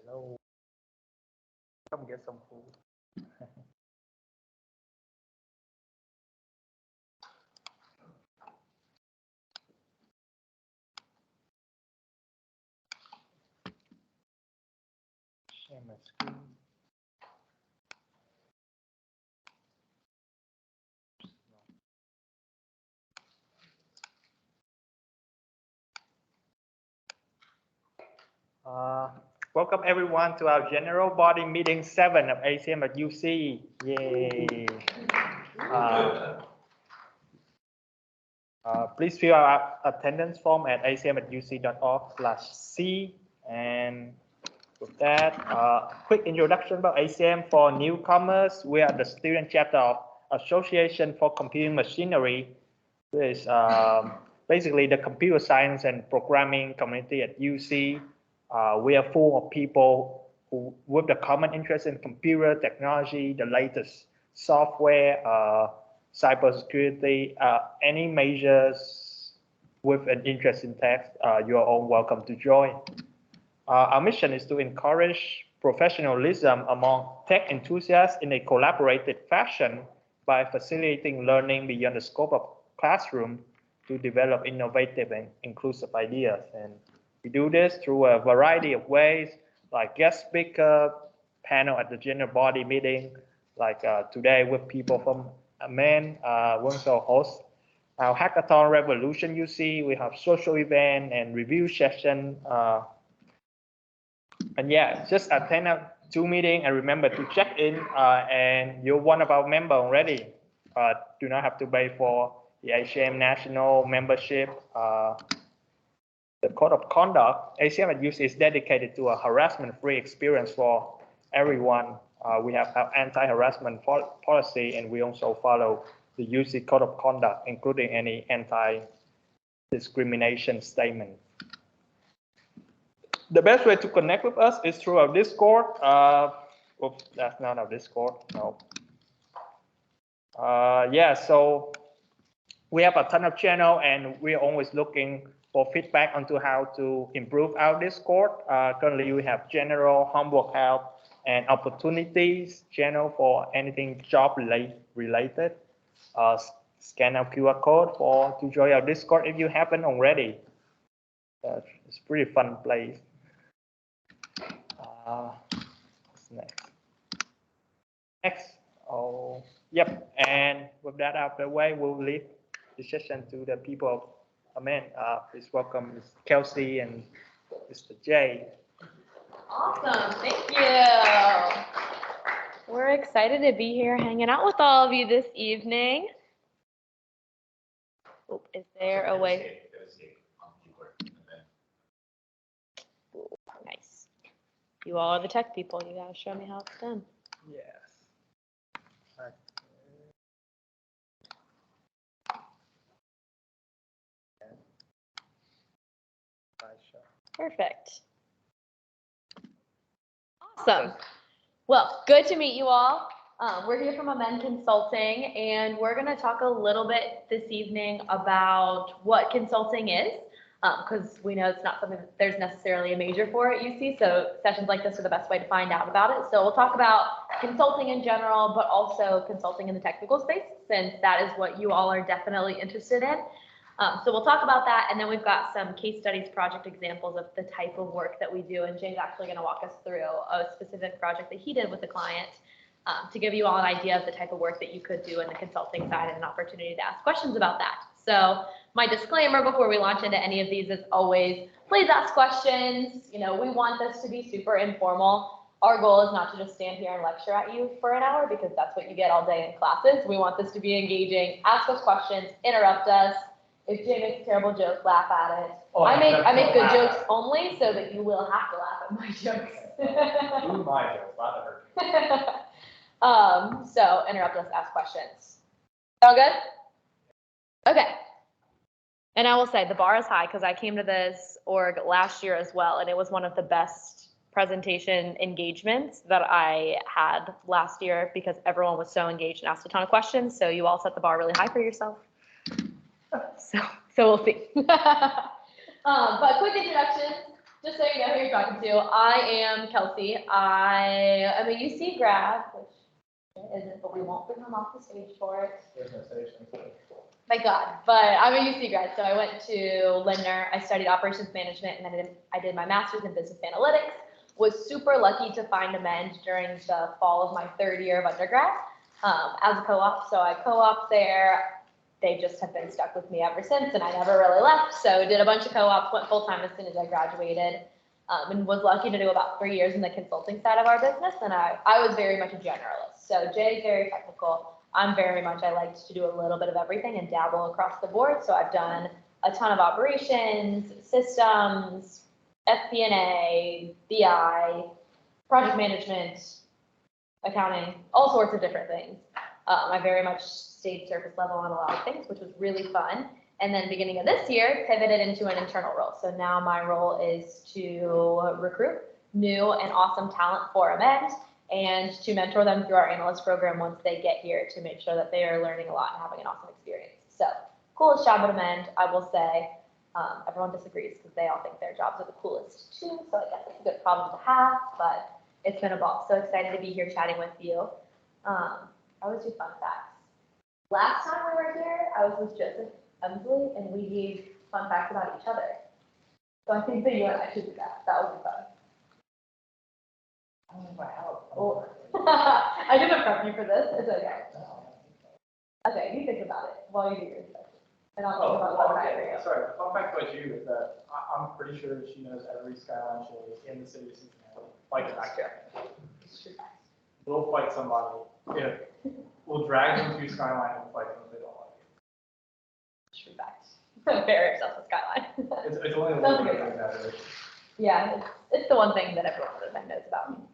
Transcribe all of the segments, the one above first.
Hello. Come get some food. Share my screen. Welcome everyone to our General Body Meeting 7 of ACM at UC. Yay! Please fill out attendance form at acm@uc.org/c. And with that, quick introduction about ACM for newcomers. We are the student chapter of Association for Computing Machinery, which is basically the computer science and programming community at UC. We are full of people who with the common interest in computer technology, the latest software, cybersecurity, any majors with an interest in tech, you are all welcome to join. Our mission is to encourage professionalism among tech enthusiasts in a collaborative fashion by facilitating learning beyond the scope of classroom to develop innovative and inclusive ideas. And we do this through a variety of ways, like guest speaker, panel at the general body meeting, like today with people from AMEND, we also host our hackathon revolution UC. We have social event and review session. And yeah, just attend a 2 meeting and remember to check in and you're one of our members already. Do not have to pay for the ACM national membership. The code of conduct, ACM at UC is dedicated to a harassment-free experience for everyone. We have our anti-harassment policy, and we also follow the UC code of conduct, including any anti-discrimination statement. The best way to connect with us is through our Discord. Oops, that's not our Discord, no. Yeah, so we have a ton of channel, and we're always looking for feedback onto how to improve our Discord. Currently, we have general homework help and opportunities channel for anything job related. Scan our QR code to join our Discord if you haven't already. It's a pretty fun place. What's next? Oh, yep. And with that out of the way, we'll leave the session to the people of AMEND. Please welcome Ms. Kelsey and Mr. Jay. Awesome, thank you. We're excited to be here hanging out with all of you this evening. Oh, is there a way? Ooh, nice. You all are the tech people. You gotta show me how it's done. Yes. Perfect. Awesome. Well, good to meet you all. We're here from AMEND Consulting, and we're going to talk a little bit this evening about what consulting is, because we know it's not something that there's necessarily a major for at UC, so sessions like this are the best way to find out about it. So we'll talk about consulting in general, but also consulting in the technical space, since that is what you all are definitely interested in. So we'll talk about that, and then we've got some case studies, project examples of the type of work that we do, and Jay's actually going to walk us through a specific project that he did with a client to give you all an idea of the type of work that you could do in the consulting side and an opportunity to ask questions about that. So my disclaimer before we launch into any of these is always, please ask questions. You know, we want this to be super informal. Our goal is not to just stand here and lecture at you for an hour, because that's what you get all day in classes. We want this to be engaging. Ask us questions, interrupt us. If Jay makes a terrible joke, laugh at it. Oh, I make good jokes only, so that you will have to laugh at my jokes. Do my jokes, not her. So interrupt us, ask questions. Sound good? Okay. And I will say the bar is high, because I came to this org last year as well, and it was one of the best presentation engagements that I had last year, because everyone was so engaged and asked a ton of questions. So you all set the bar really high for yourself. So we'll see. But quick introduction. just so you know who you're talking to, I am Kelsey. I am a UC grad, which it isn't, but we won't bring them off the stage for it. There's no stage. Thank God. But I'm a UC grad, so I went to Lindner. I studied operations management, and then I did my master's in business analytics. Was super lucky to find AMEND during the fall of my third year of undergrad as a co-op. So I co-op there. They just have been stuck with me ever since, and I never really left. So did a bunch of co-ops, went full-time as soon as I graduated, and was lucky to do about 3 years in the consulting side of our business. And I was very much a generalist. So Jay's very technical. I'm very much, I liked to do a little bit of everything and dabble across the board. So I've done a ton of operations, systems, FP&A, BI, project management, accounting, all sorts of different things. I very much stayed surface level on a lot of things, which was really fun. And then beginning of this year, pivoted into an internal role. So now my role is to recruit new and awesome talent for AMEND and to mentor them through our analyst program once they get here to make sure that they are learning a lot and having an awesome experience. So coolest job at AMEND, I will say. Everyone disagrees because they all think their jobs are the coolest too. So I guess it's a good problem to have, but it's been a ball. So excited to be here chatting with you. I always do fun facts. Last time we were here, I was with Joseph Emsley and we gave fun facts about each other. So I think that you and I should do that. That would be fun. I don't know if I have. Oh. I didn't prep you for this. It's okay. Okay, you think about it while you do your section. And I'll think about what I agree. Sorry, the fun fact about you is that I'm pretty sure she knows every Skyline chili in the city of Cincinnati. Like the backyard. We'll fight somebody. Yeah. We'll drag them to Skyline and fight them if they don't like it. True facts. I'm very obsessed with Skyline. It's only a little bit like that. Really. Yeah, it's the one thing that everyone would have knows about me.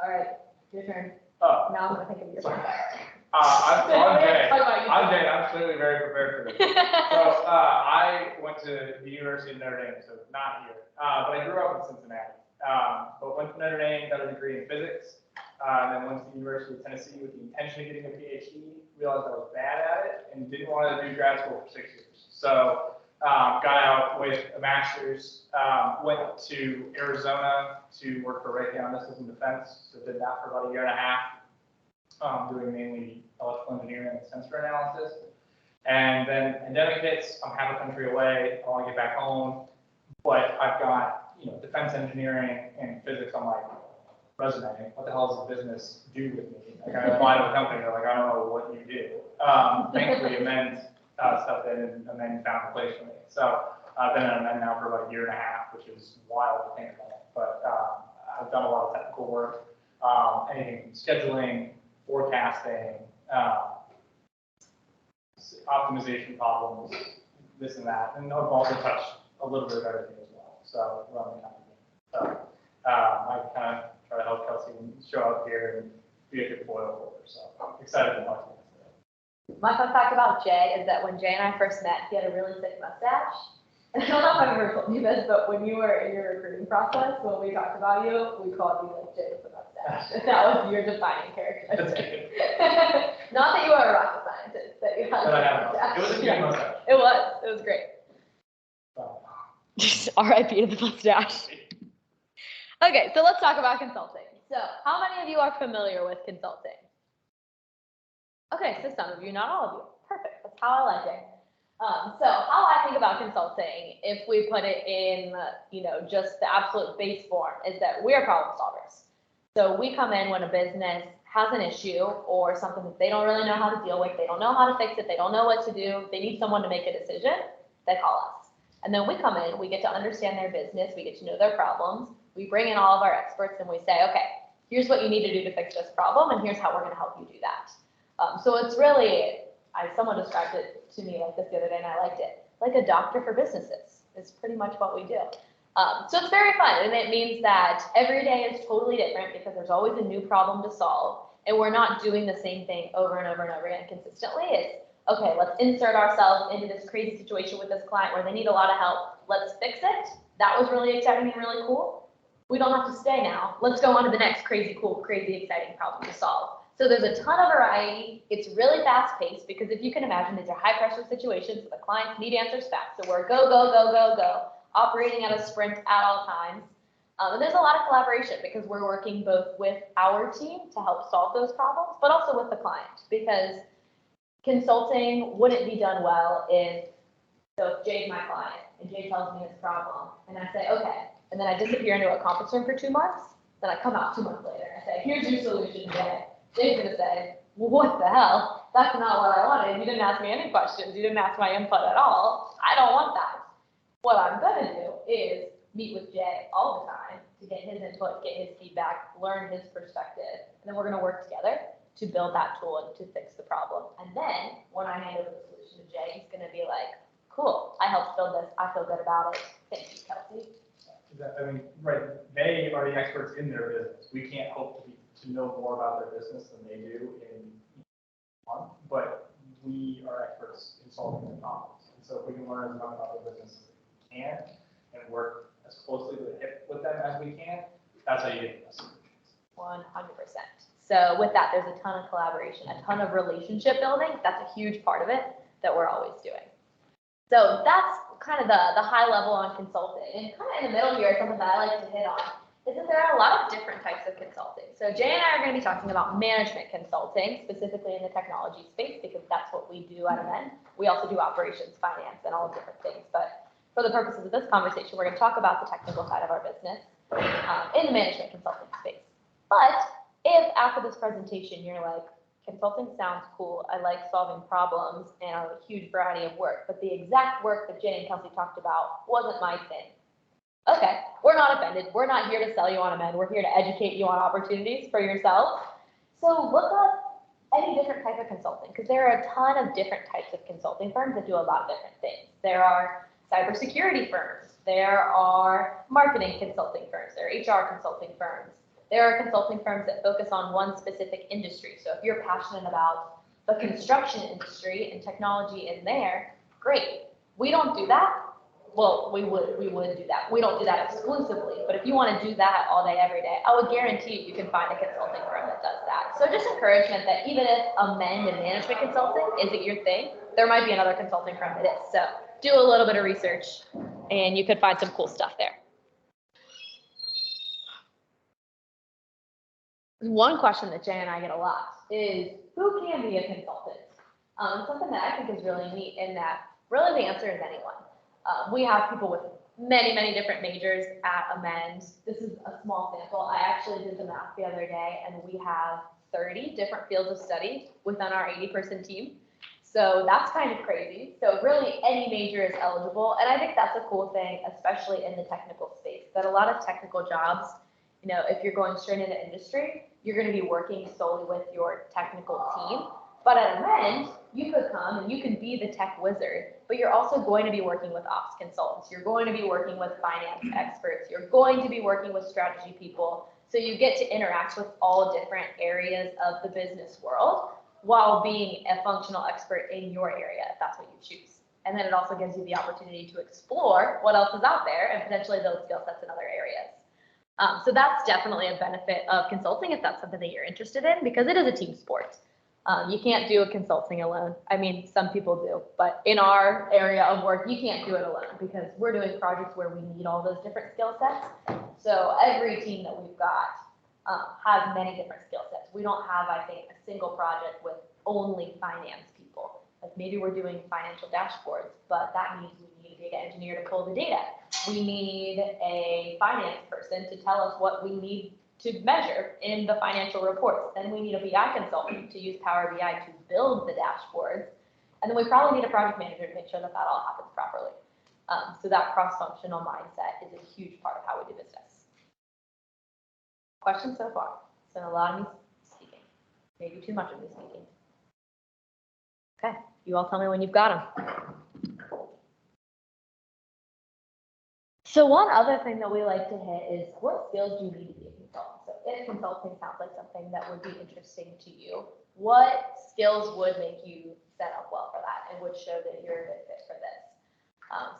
All right, your turn. Oh. Now I'm gonna think of your fun fact. I'm Jay. Talk about you. I'm Jay. I'm clearly very prepared for this. So I went to the University of Notre Dame, so not here. But I grew up in Cincinnati. But went to Notre Dame, got a degree in physics, and then went to the University of Tennessee with the intention of getting a PhD. Realized I was bad at it and didn't want to do grad school for 6 years. So got out with a master's, went to Arizona to work for Raytheon Missiles and Defense. So did that for about 1.5 years, doing mainly electrical engineering and sensor analysis. And then pandemic hits, I'm half a country away, I want to get back home, but I've got defense engineering and physics on my resume. What the hell does a business do with me? Like I apply to a company, they're like, I don't know what you do. Thankfully, AMEND stepped in and AMEND found a place for me. So I've been at AMEND now for about 1.5 years, which is wild to think about. But I've done a lot of technical work, anything from scheduling, forecasting, optimization problems, this and that. And I've also touched a little bit of everything as well. So running the company. So I kind of try to help Kelsey show up here and be a good foil for her. So I'm excited to talk to you today. My fun fact about Jay is that when Jay and I first met, he had a really thick mustache. And I don't know if I've ever told you this, but when you were in your recruiting process, when we talked about you, we called you like Jay with the mustache. And that was your defining characteristic. Not that you were a rocket scientist, that you had a mustache. It was a good mustache. It was great. R.I.P. to the mustache. Okay, so let's talk about consulting. So how many of you are familiar with consulting? Okay, so some of you, not all of you. Perfect, that's how I like it. So how I think about consulting, if we put it in, just the absolute base form, is that we're problem solvers. So we come in when a business has an issue or something that they don't really know how to deal with, they don't know how to fix it, they don't know what to do, they need someone to make a decision, they call us. And then we come in, we get to understand their business, we get to know their problems, we bring in all of our experts and we say, okay, here's what you need to do to fix this problem, and here's how we're gonna help you do that. So it's really, someone described it to me like this the other day and I liked it, like a doctor for businesses is pretty much what we do. So it's very fun, and it means that every day is totally different because there's always a new problem to solve, and we're not doing the same thing over and over and over again consistently. It's, okay, let's insert ourselves into this crazy situation with this client where they need a lot of help. Let's fix it. That was really exciting and really cool. We don't have to stay now. Let's go on to the next crazy, cool, crazy, exciting problem to solve. So there's a ton of variety. It's really fast paced because if you can imagine, these are high pressure situations where the clients need answers fast. So we're go, go, go, go, go. operating at a sprint at all times. And there's a lot of collaboration because we're working both with our team to help solve those problems, but also with the client, because consulting wouldn't be done well if Jay's my client and Jay tells me his problem and I say, okay, and then I disappear into a conference room for 2 months, then I come out 2 months later and I say, here's your solution, Jay. Jay's gonna say, well, what the hell? That's not what I wanted. You didn't ask me any questions. You didn't ask my input at all. I don't want that. What I'm gonna do is meet with Jay all the time to get his input, get his feedback, learn his perspective, and then we're gonna work together to build that tool and to fix the problem. And then when I hand over the solution to Jay, he's gonna be like, cool, I helped build this, I feel good about it. Thank you, Kelsey. I mean, right, they are the experts in their business. We can't hope to know more about their business than they do in one, but we are experts in solving their problems. And so if we can learn as much about their business as we can and work as closely with them as we can, that's how you get the solutions. 100%. So with that, there's a ton of collaboration, a ton of relationship building. That's a huge part of it that we're always doing. So that's kind of the high level on consulting. And kind of in the middle here, something that I like to hit on is that there are a lot of different types of consulting. So Jay and I are going to be talking about management consulting, specifically in the technology space, because that's what we do at AMEND. We also do operations, finance, and all different things. But for the purposes of this conversation, we're going to talk about the technical side of our business in the management consulting space. But if after this presentation you're like, consulting sounds cool, I like solving problems and a huge variety of work, but the exact work that Jay and Kelsey talked about wasn't my thing. Okay, we're not offended. We're not here to sell you on AMEND. We're here to educate you on opportunities for yourself. So look up any different type of consulting, because there are a ton of different types of consulting firms that do a lot of different things. There are cybersecurity firms. There are marketing consulting firms. There are HR consulting firms. There are consulting firms that focus on one specific industry. So if you're passionate about the construction industry and technology in there, great. We don't do that. Well, we would do that. We don't do that exclusively, but if you want to do that all day, every day, I would guarantee you can find a consulting firm that does that. So just encouragement that even if AMEND and management consulting isn't your thing, there might be another consulting firm that is. So do a little bit of research and you could find some cool stuff there. One question that Jay and I get a lot is, who can be a consultant? Something that I think is really neat in that really the answer is anyone. We have people with many, many different majors at AMEND. This is a small sample. I actually did the math the other day, and we have 30 different fields of study within our 80-person team. So that's kind of crazy. So really any major is eligible. And I think that's a cool thing, especially in the technical space, that a lot of technical jobs, you know, if you're going straight into industry, you're going to be working solely with your technical team. But at AMEND, you could come and you can be the tech wizard, but you're also going to be working with ops consultants. You're going to be working with finance experts. You're going to be working with strategy people. So you get to interact with all different areas of the business world while being a functional expert in your area, if that's what you choose. And then it also gives you the opportunity to explore what else is out there and potentially build skill sets in other areas. So that's definitely a benefit of consulting if that's something that you're interested in, because it is a team sport. You can't do a consulting alone. I mean, some people do, but in our area of work, you can't do it alone because we're doing projects where we need all those different skill sets. So every team that we've got has many different skill sets. We don't have, I think, a single project with only finance people. Like maybe we're doing financial dashboards, but that means we need a data engineer to pull the data. We need a finance person to tell us what we need to measure in the financial reports. Then we need a BI consultant to use Power BI to build the dashboards. And then we probably need a project manager to make sure that that all happens properly. So that cross-functional mindset is a huge part of how we do business. Questions so far? It's been a lot of me speaking, maybe too much of me speaking. Okay, you all tell me when you've got them. So one other thing that we like to hit is, what skills do you need to be a consultant? So if consulting sounds like something that would be interesting to you, what skills would make you set up well for that and would show that you're a good fit for this?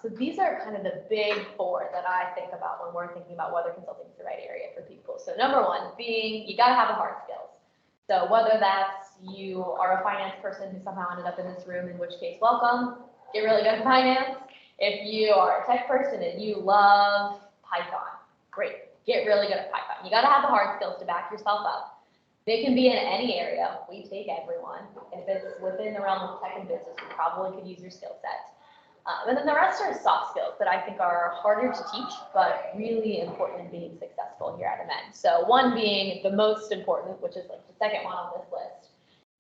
So these are kind of the big four that I think about when we're thinking about whether consulting is the right area for people. So number one being, you gotta have the hard skills. So whether that's you are a finance person who somehow ended up in this room, in which case, welcome, get really good at finance. If you are a tech person and you love Python, great. Get really good at Python. You got to have the hard skills to back yourself up. They can be in any area. We take everyone. If it's within the realm of tech and business, we probably could use your skill set. And then the rest are soft skills that I think are harder to teach, but really important in being successful here at AMEND. So one being the most important, which is like the second one on this list,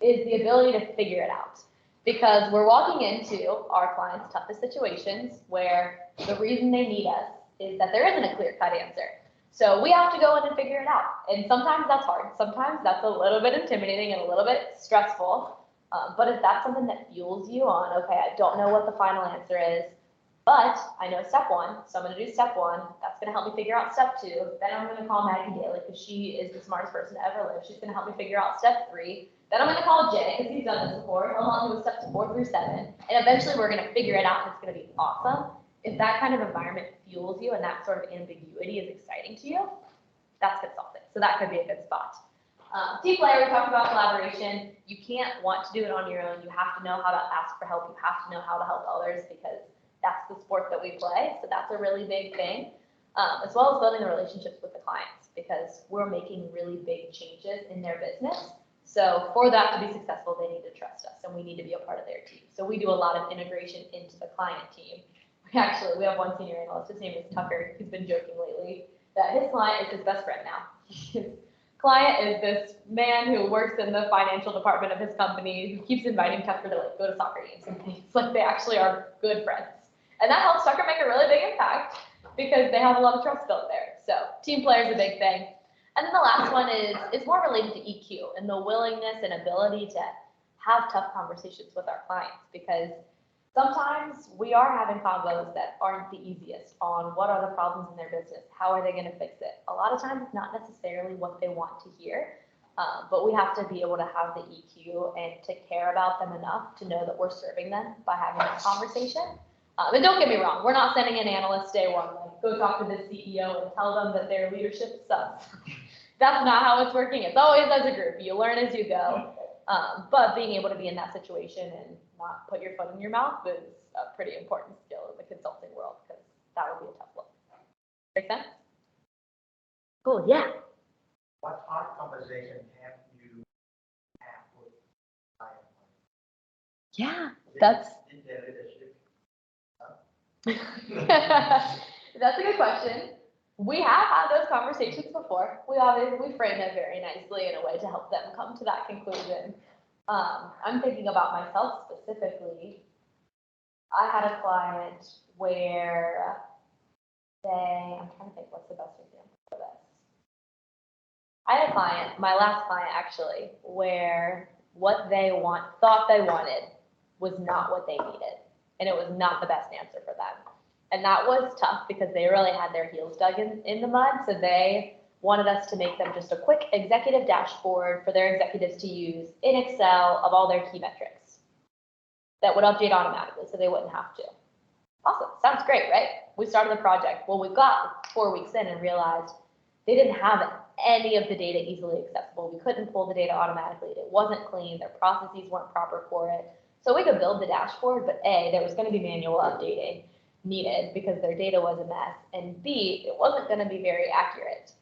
is the ability to figure it out. Because we're walking into our clients' toughest situations where the reason they need us is that there isn't a clear-cut answer. So we have to go in and figure it out. And sometimes that's hard. Sometimes that's a little bit intimidating and a little bit stressful. But if that's something that fuels you on, okay, I don't know what the final answer is, but I know step one, so I'm going to do step one. That's going to help me figure out step two. Then I'm going to call Maggie Daly because she is the smartest person to ever live. She's going to help me figure out step three. Then I'm going to call Jay because he's done this before. He'll help me with steps 4 through 7. And eventually we're going to figure it out and it's going to be awesome. If that kind of environment fuels you and that sort of ambiguity is exciting to you, that's consulting. So that could be a good spot. Team player, we talked about collaboration. You can't want to do it on your own. You have to know how to ask for help. You have to know how to help others because that's the sport that we play. So that's a really big thing, as well as building the relationships with the clients because we're making really big changes in their business. So for that to be successful, they need to trust us and we need to be a part of their team. So we do a lot of integration into the client team. We have one senior analyst. His name is Tucker. He's been joking lately that his client is his best friend now. His client is this man who works in the financial department of his company who keeps inviting Tucker to like go to soccer games and things. Like they actually are good friends. And that helps Tucker make a really big impact because they have a lot of trust built there. So team player is a big thing. And then the last one is more related to EQ and the willingness and ability to have tough conversations with our clients because sometimes we are having combos that aren't the easiest on what are the problems in their business, how are they going to fix it. A lot of times it's not necessarily what they want to hear, but we have to be able to have the EQ and to care about them enough to know that we're serving them by having this conversation. And don't get me wrong, we're not sending an analyst day one, like go talk to the CEO and tell them that their leadership sucks. That's not how it's working. It's always as a group. You learn as you go. But being able to be in that situation and not put your foot in your mouth is a pretty important skill in the consulting world because that would be a tough look. Make sense? Cool, yeah. What hard conversation have you had with clients? Yeah, that's In their leadership? that's a good question. We have had those conversations before. We frame it very nicely in a way to help them come to that conclusion. I'm thinking about myself specifically. I had a client where I'm trying to think what's the best example for this. I had a client, my last client actually, where what they thought they wanted was not what they needed. And it was not the best answer for them. And that was tough because they really had their heels dug in the mud. So they wanted us to make them just a quick executive dashboard for their executives to use in Excel of all their key metrics that would update automatically so they wouldn't have to. Awesome, sounds great, right? We started the project. Well, we got 4 weeks in and realized they didn't have any of the data easily accessible. We couldn't pull the data automatically. It wasn't clean. Their processes weren't proper for it. So we could build the dashboard, but A, there was going to be manual updating needed because their data was a mess, and B, it wasn't going to be very accurate.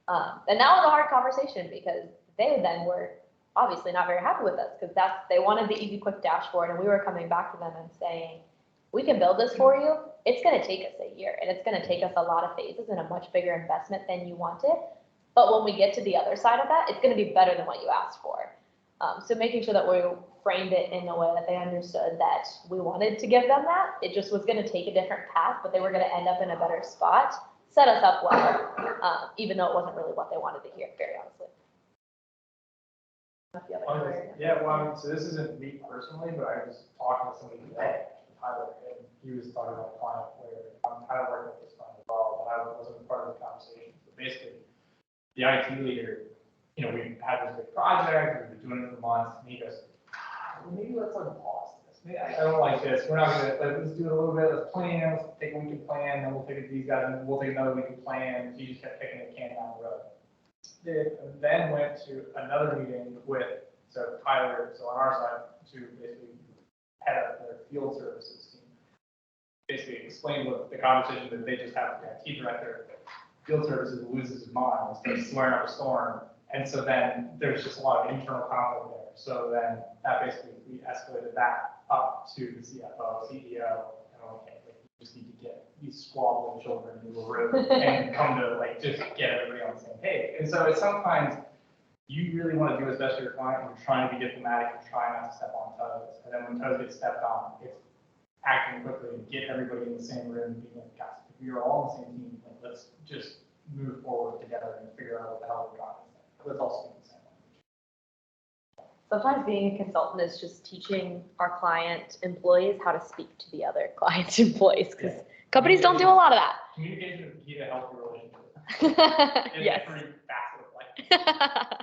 And that was a hard conversation because they then were obviously not very happy with us because they wanted the easy, quick dashboard, and we were coming back to them and saying, we can build this for you. It's going to take us a year, and it's going to take us a lot of phases and a much bigger investment than you wanted. But when we get to the other side of that, it's going to be better than what you asked for. So making sure that we framed it in a way that they understood that we wanted to give them that. It just was going to take a different path, but they were going to end up in a better spot, set us up well, even though it wasn't really what they wanted to hear, very honestly. Yeah, well, so this isn't me personally, but I was talking to somebody today, Tyler, and he was talking about a client where I'm kind of working with this client as well, but I wasn't part of the conversation. So basically, the IT leader, we had this big project, we've been doing it for months, and he goes, maybe let's pause this. Maybe I don't like this. We're not gonna let's do it a little bit. Let's plan. Let's take a week to plan. Then we'll take these guys, and we'll take another week to plan. So you just kept kicking the can down the road. Then went to another meeting with Tyler. So on our side, to basically head up their field services team. basically explain what the conversation that they just had with the IT director, field services loses his mind and starts swearing up a storm. And so then there's just a lot of internal conflict there. So then that basically, we escalated that up to the CFO, CEO, and okay, like, you just need to get these squabbling children into a room and come to like just get everybody on the same page. And so it's sometimes you really want to do as best for your client, and you're trying to be diplomatic and try not to step on toes. And then when toes get stepped on, it's acting quickly and get everybody in the same room and being like, guys, if we are all on the same team, like, let's just move forward together and figure out what the hell we're doing. Let's all speak the same language. Sometimes being a consultant is just teaching our client employees how to speak to the other client's employees, because companies don't do a lot of that. Communication is the key to healthy relationships. Yes. It's pretty facet of life.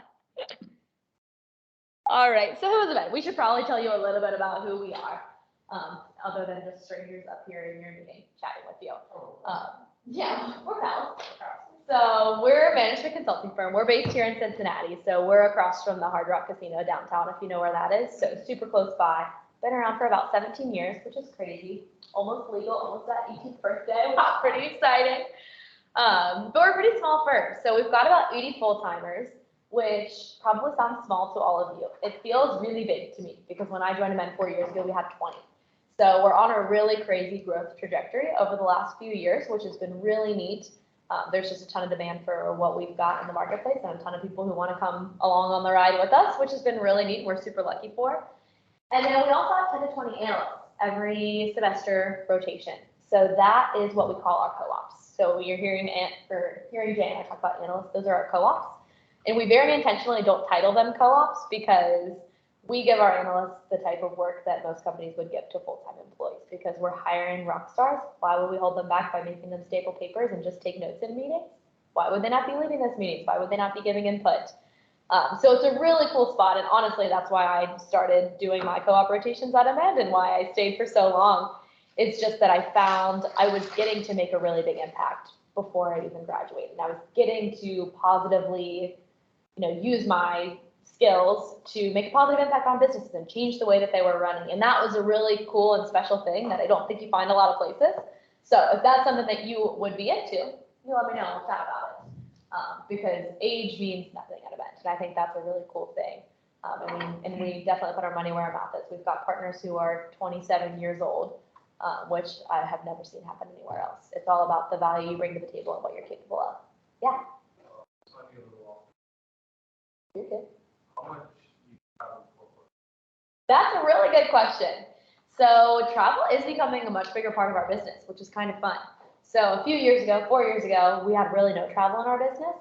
All right, so who's Amend? We should probably tell you a little bit about who we are, other than just strangers up here in your meeting chatting with you. Yeah, we're pals. So we're a management consulting firm. We're based here in Cincinnati, so we're across from the Hard Rock Casino downtown, if you know where that is. So super close by. Been around for about 17 years, which is crazy. Almost legal, almost that 18th birthday, which is pretty exciting. But we're a pretty small firm, so we've got about 80 full-timers, which probably sounds small to all of you. It feels really big to me, because when I joined Amend 4 years ago, we had 20. So we're on a really crazy growth trajectory over the last few years, which has been really neat. There's just a ton of demand for what we've got in the marketplace, and a ton of people who want to come along on the ride with us, which has been really neat. We're super lucky for. And then we also have 10 to 20 analysts every semester rotation. So that is what we call our co-ops. So you're hearing Jay and I talk about analysts, those are our co-ops. And we very intentionally don't title them co-ops, because we give our analysts the type of work that most companies would give to full-time employees, because we're hiring rock stars. Why would we hold them back by making them staple papers and just take notes in meetings? Why would they not be leading those meetings? Why would they not be giving input? So it's a really cool spot, and honestly, that's why I started doing my co-op rotations at Amend and why I stayed for so long. It's just that I found I was getting to make a really big impact before I even graduated. I was getting to positively, use my skills to make a positive impact on businesses and change the way that they were running. And that was a really cool and special thing that I don't think you find a lot of places. So if that's something that you would be into, you let me know, we'll chat about it. Because age means nothing at Amend, and I think that's a really cool thing. And we definitely put our money where our mouth is. We've got partners who are 27 years old, which I have never seen happen anywhere else. It's all about the value you bring to the table and what you're capable of. Yeah. You're good. That's a really good question. So travel is becoming a much bigger part of our business, which is kind of fun. So a few years ago, 4 years ago, we had really no travel in our business,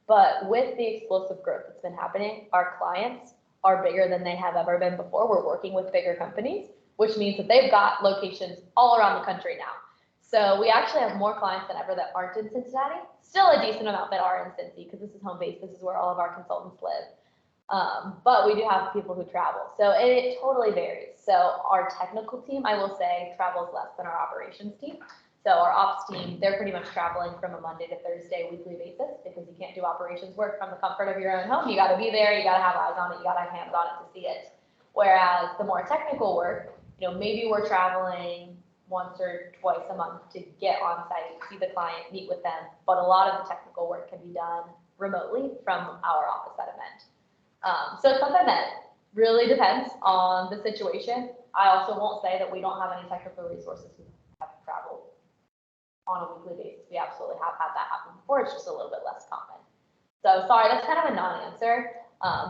but with the explosive growth that's been happening, our clients are bigger than they have ever been before. We're working with bigger companies, which means that they've got locations all around the country now. So we actually have more clients than ever that aren't in Cincinnati. Still a decent amount that are in Cincy, because this is home base. This is where all of our consultants live. But we do have people who travel. So it totally varies. So our technical team, I will say, travels less than our operations team. So our ops team, they're pretty much traveling from a Monday to Thursday weekly basis, because you can't do operations work from the comfort of your own home. You got to be there. You got to have eyes on it. You got to have hands on it to see it. Whereas the more technical work, maybe we're traveling once or twice a month to get on site, see the client, meet with them. But a lot of the technical work can be done remotely from our office at Amend. So it's something that really depends on the situation. I also won't say that we don't have any technical resources who have traveled on a weekly basis. We absolutely have had that happen before. It's just a little bit less common. So sorry, that's kind of a non-answer,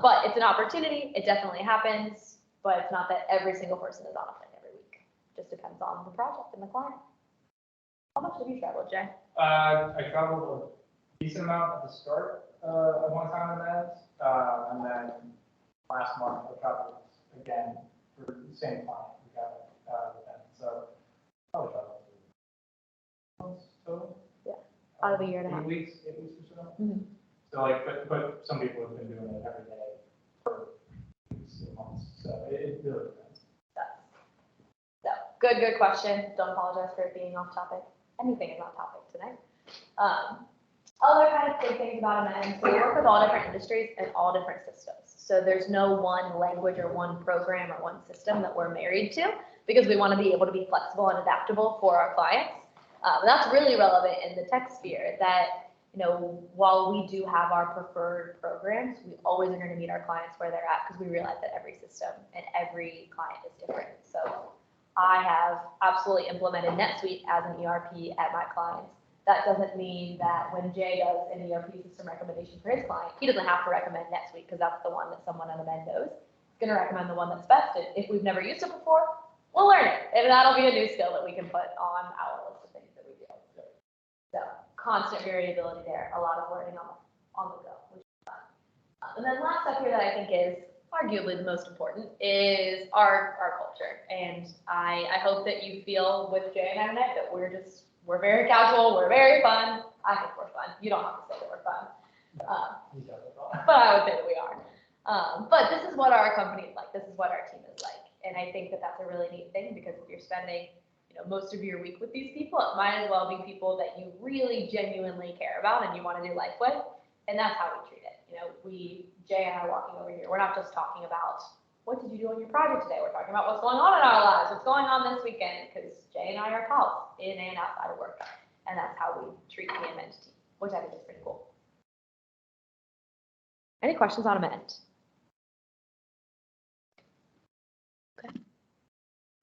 but it's an opportunity. It definitely happens, but it's not that every single person is on a plane every week. It just depends on the project and the client. How much have you traveled, Jay? I traveled a decent amount at the start of one time in Amend, and then last month I traveled again for the same client we got with them. So probably traveled. So yeah, out of a year and a half. 8 weeks or so. Mm-hmm. So like, but some people have been doing it every day for weeks and months. So it really depends. So good question. Don't apologize for it being off topic. Anything is on topic tonight. Other kind of big things about Amend. So we work with all different industries and all different systems. So there's no one language or one program or one system that we're married to. because we want to be able to be flexible and adaptable for our clients. That's really relevant in the tech sphere that, while we do have our preferred programs, we always are going to meet our clients where they're at because we realize that every system and every client is different. So I have absolutely implemented NetSuite as an ERP at my clients. That doesn't mean that when Jay does an ERP system recommendation for his client, he doesn't have to recommend NetSuite because that's the one that someone at AMEND knows. He's going to recommend the one that's best. And if we've never used it before, we'll learn it. And that'll be a new skill that we can put on our list of things that we do. So constant variability there, a lot of learning on the go, which is fun. And then last up here that I think is arguably the most important is our culture. And I hope that you feel with Jay and I that we're very casual, we're very fun. I think we're fun. You don't have to say that we're fun. But I would say that we are. But this is what our company is like. This is what our team is like. And I think that that's a really neat thing because if you're spending most of your week with these people, it might as well be people that you really genuinely care about and you want to do life with. And that's how we treat it. Jay and I walking over here, we're not just talking about what did you do on your project today? We're talking about what's going on in our lives, what's going on this weekend, because Jay and I are pals in and outside of work. And that's how we treat the AMEND team, which I think is pretty cool. Any questions on AMEND? Okay.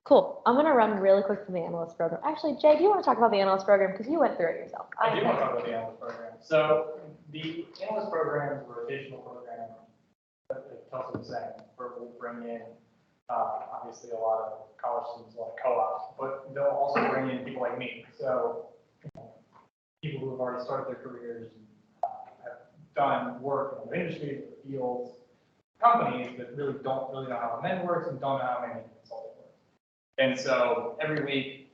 Cool. I'm going to run really quick through the analyst program. Actually, Jay, do you want to talk about the analyst program? Because you went through it yourself. I do want to talk about the analyst program. So the analyst programs were additional program, like Kelsey was saying, where we'll bring in obviously a lot of college students, a lot of co-ops, but they'll also bring in people like me. So people who have already started their careers, have done work in the industry, the fields, companies that really don't know how AMEND works and don't know how many consulting works. And so every week,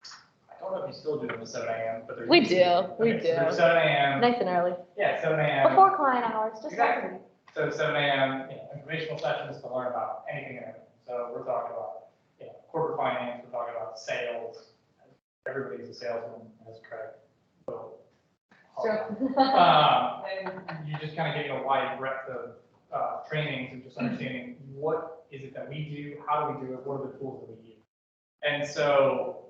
I don't know if you still do them at 7 a.m., but we do. So they're 7 a.m. Nice and early. Yeah, 7 a.m. Before client hours, just exactly. So 7 a.m. Informational sessions to learn about anything and everything. So we're talking about corporate finance, we're talking about sales. Everybody's a salesman, as Craig will. And you just kind of getting a wide breadth of trainings and just understanding what is it that we do, how do we do it, what are the tools that we use. And so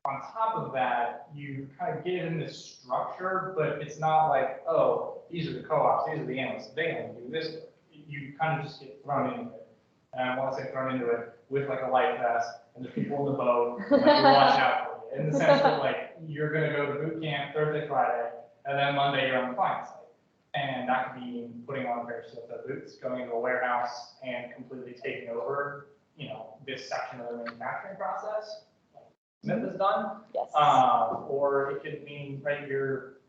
on top of that, you kind of get in this structure, but it's not like, oh, these are the co-ops, these are the analysts, they only do this. You kind of just get thrown into it. And I want to say thrown into it with like a life vest, and there's people in the boat, like you're watching out for you. In the sense that like you're going to go to boot camp Thursday, Friday, and then Monday you're on the client site. And that could be putting on a pair of steel-toe boots, going into a warehouse and completely taking over, this section of the manufacturing process. Smith is done. Yes. Or it could mean, right, you're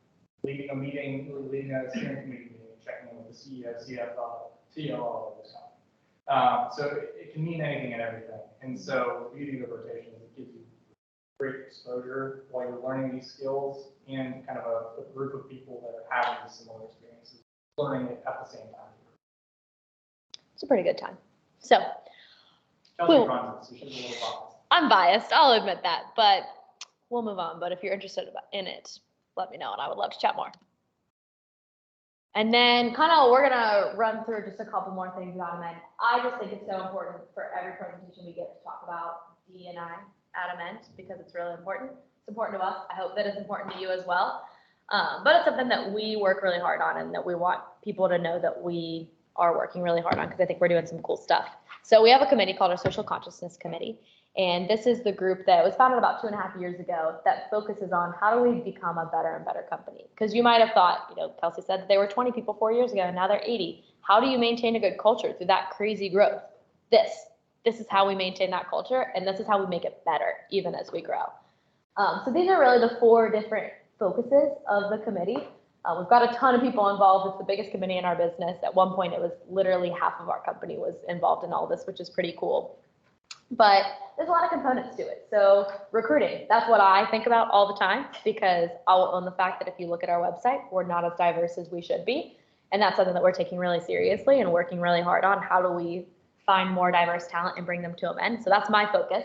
leading a meeting, leading a steering committee meeting, checking in with the CEO, CFO, COO of this company. So it can mean anything and everything. And so the beauty of rotation is it gives you great exposure while you're learning these skills and kind of a group of people that are having similar experiences, learning it at the same time. It's a pretty good time. So Kelsey runs it, so she's a little biased. I'm biased, I'll admit that, but we'll move on. But if you're interested in it, let me know, and I would love to chat more. And then we're gonna run through just a couple more things about AMEND. I just think it's so important for every presentation we get to talk about D&I at AMEND because it's really important. It's important to us. I hope that it's important to you as well. But it's something that we work really hard on and that we want people to know that we are working really hard on because I think we're doing some cool stuff. So we have a committee called our Social Consciousness Committee. And this is the group that was founded about 2.5 years ago that focuses on how do we become a better and better company? Because you might have thought, Kelsey said that there were 20 people 4 years ago and now they're 80. How do you maintain a good culture through that crazy growth? This is how we maintain that culture and this is how we make it better even as we grow. So these are really the 4 different focuses of the committee. We've got a ton of people involved. It's the biggest committee in our business. At one point, it was literally half of our company was involved in all this, which is pretty cool. But there's a lot of components to it. So recruiting, that's what I think about all the time because I'll own the fact that if you look at our website, we're not as diverse as we should be. And that's something that we're taking really seriously and working really hard on. How do we find more diverse talent and bring them to AMEND? So that's my focus.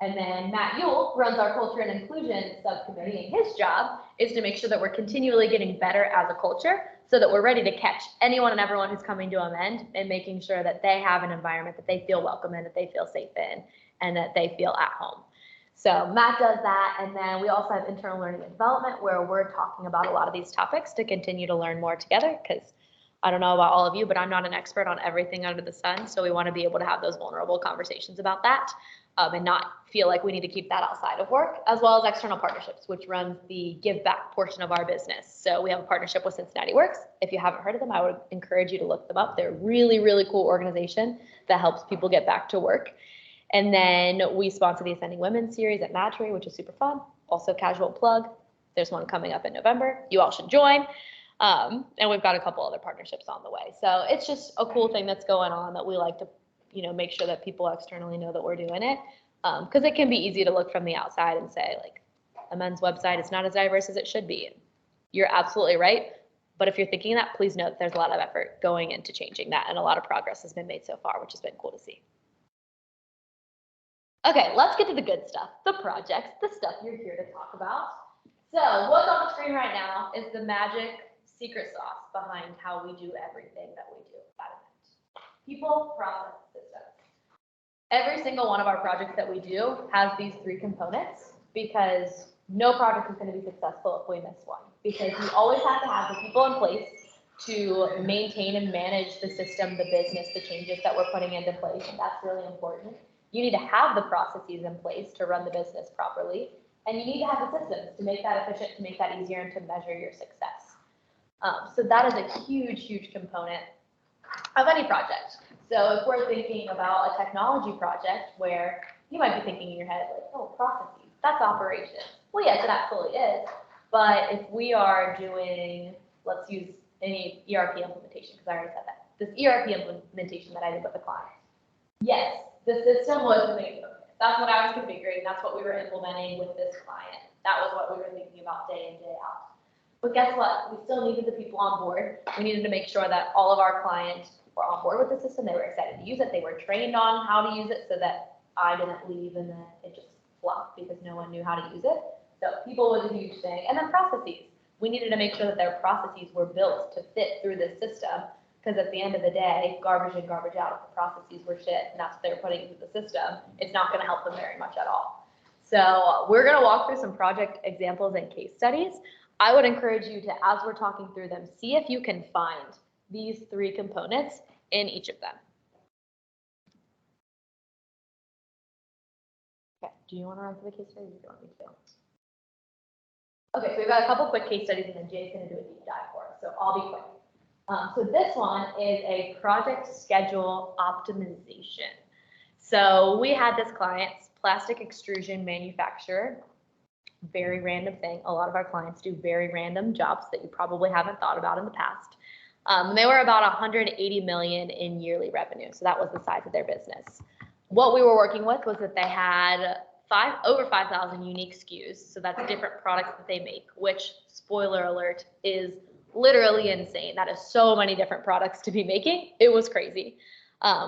And then Matt Yule runs our culture and inclusion subcommittee, and his job is to make sure that we're continually getting better as a culture so that we're ready to catch anyone and everyone who's coming to AMEND and making sure that they have an environment that they feel welcome in, that they feel safe in, and that they feel at home. So Matt does that, and then we also have internal learning and development where we're talking about a lot of these topics to continue to learn more together, because I don't know about all of you, but I'm not an expert on everything under the sun, so we want to be able to have those vulnerable conversations about that, and not feel like we need to keep that outside of work, as well as external partnerships, which runs the give back portion of our business. So we have a partnership with Cincinnati Works. If you haven't heard of them, I would encourage you to look them up. They're a really, really cool organization that helps people get back to work. And then we sponsor the Ascending Women series at Matry, which is super fun. Also, casual plug, there's one coming up in November. You all should join. And we've got a couple other partnerships on the way. So it's just a cool thing that's going on that we like to, make sure that people externally know that we're doing it. Because it can be easy to look from the outside and say, like, AMEND's website is not as diverse as it should be. You're absolutely right. But if you're thinking that, please note that there's a lot of effort going into changing that, and a lot of progress has been made so far, which has been cool to see. Okay, let's get to the good stuff, the projects, the stuff you're here to talk about. So what's on the screen right now is the magic secret sauce behind how we do everything that we do at AMEND. People, process, systems. Every single one of our projects that we do has these three components, because no project is going to be successful if we miss one, because you always have to have the people in place to maintain and manage the system, the business, the changes that we're putting into place, and that's really important. You need to have the processes in place to run the business properly, and you need to have the systems to make that efficient, to make that easier, and to measure your success. So that is a huge, huge component of any project. So if we're thinking about a technology project where you might be thinking in your head, like, oh, processes, that's operations. Well, yes, it absolutely is. But if we are doing, let's use any ERP implementation, because I already said that. This ERP implementation that I did with the client. Yes, the system was the main focus. That's what I was configuring. That's what we were implementing with this client. That was what we were thinking about day in, day out. But guess what? We still needed the people on board. We needed to make sure that all of our clients were on board with the system. They were excited to use it. They were trained on how to use it, so that I didn't leave and then it just flopped because no one knew how to use it. So people was a huge thing. And then processes. We needed to make sure that their processes were built to fit through this system, because at the end of the day, garbage in, garbage out, if the processes were shit and that's what they're putting into the system, it's not going to help them very much at all. So we're going to walk through some project examples and case studies. I would encourage you to, as we're talking through them, see if you can find these three components in each of them. Okay, do you want to run through the case studies or do you want me to? Okay, so we've got a couple quick case studies and then Jay's going to do a deep dive for us, so I'll be quick. So this one is a project schedule optimization. So we had this client's plastic extrusion manufacturer. Very random thing. A lot of our clients do very random jobs that you probably haven't thought about in the past. They were about 180 million in yearly revenue. So that was the size of their business. What we were working with was that they had over 5,000 unique SKUs. So that's different products that they make, which, spoiler alert, is literally insane. That is so many different products to be making. It was crazy.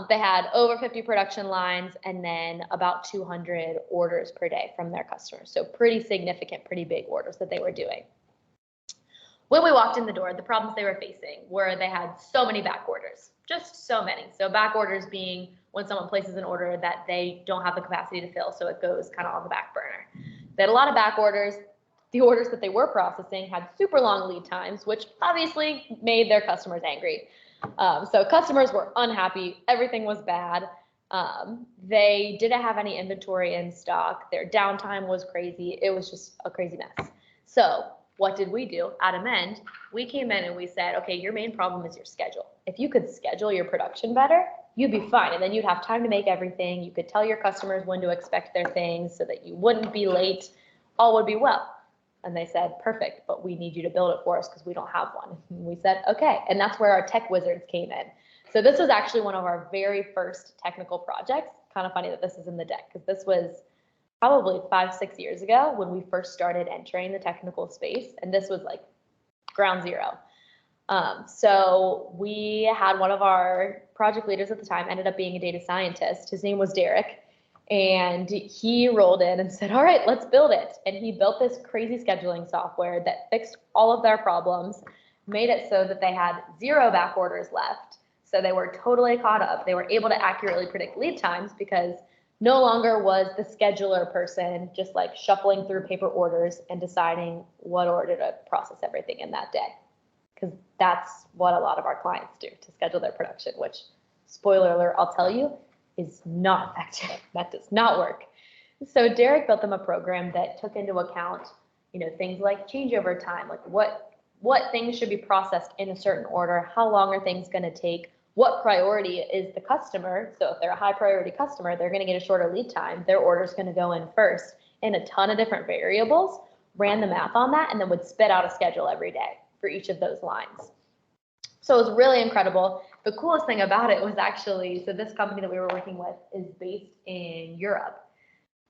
They had over 50 production lines and then about 200 orders per day from their customers. So pretty significant, pretty big orders that they were doing. When we walked in the door, the problems they were facing were they had so many back orders, just so many. So back orders being when someone places an order that they don't have the capacity to fill, so it goes kind of on the back burner. They had a lot of back orders. The orders that they were processing had super long lead times, which obviously made their customers angry. So customers were unhappy. Everything was bad. They didn't have any inventory in stock. Their downtime was crazy. It was just a crazy mess. So what did we do at AMEND? We came in and we said, okay, your main problem is your schedule. If you could schedule your production better, you'd be fine. And then you'd have time to make everything. You could tell your customers when to expect their things so that you wouldn't be late. All would be well. And they said, perfect, but we need you to build it for us because we don't have one. And we said, okay. And that's where our tech wizards came in. So this was actually one of our very first technical projects. Kind of funny that this is in the deck, because this was probably 5-6 years ago when we first started entering the technical space. And this was like ground zero. So we had one of our project leaders at the time, ended up being a data scientist. His name was Derek. And he rolled in and said, all right, let's build it. And he built this crazy scheduling software that fixed all of their problems, made it so that they had 0 back orders left. So they were totally caught up. They were able to accurately predict lead times because No longer was the scheduler person just like shuffling through paper orders and deciding what order to process everything in that day. Because that's what a lot of our clients do to schedule their production, which, spoiler alert, I'll tell you, is not effective. That does not work. So Derek built them a program that took into account, things like changeover time, like what things should be processed in a certain order, how long are things going to take, what priority is the customer. So if they're a high priority customer, they're going to get a shorter lead time. Their order is going to go in first, and a ton of different variables, ran the math on that, and then would spit out a schedule every day for each of those lines. So it was really incredible. The coolest thing about it was actually, so this company that we were working with is based in Europe.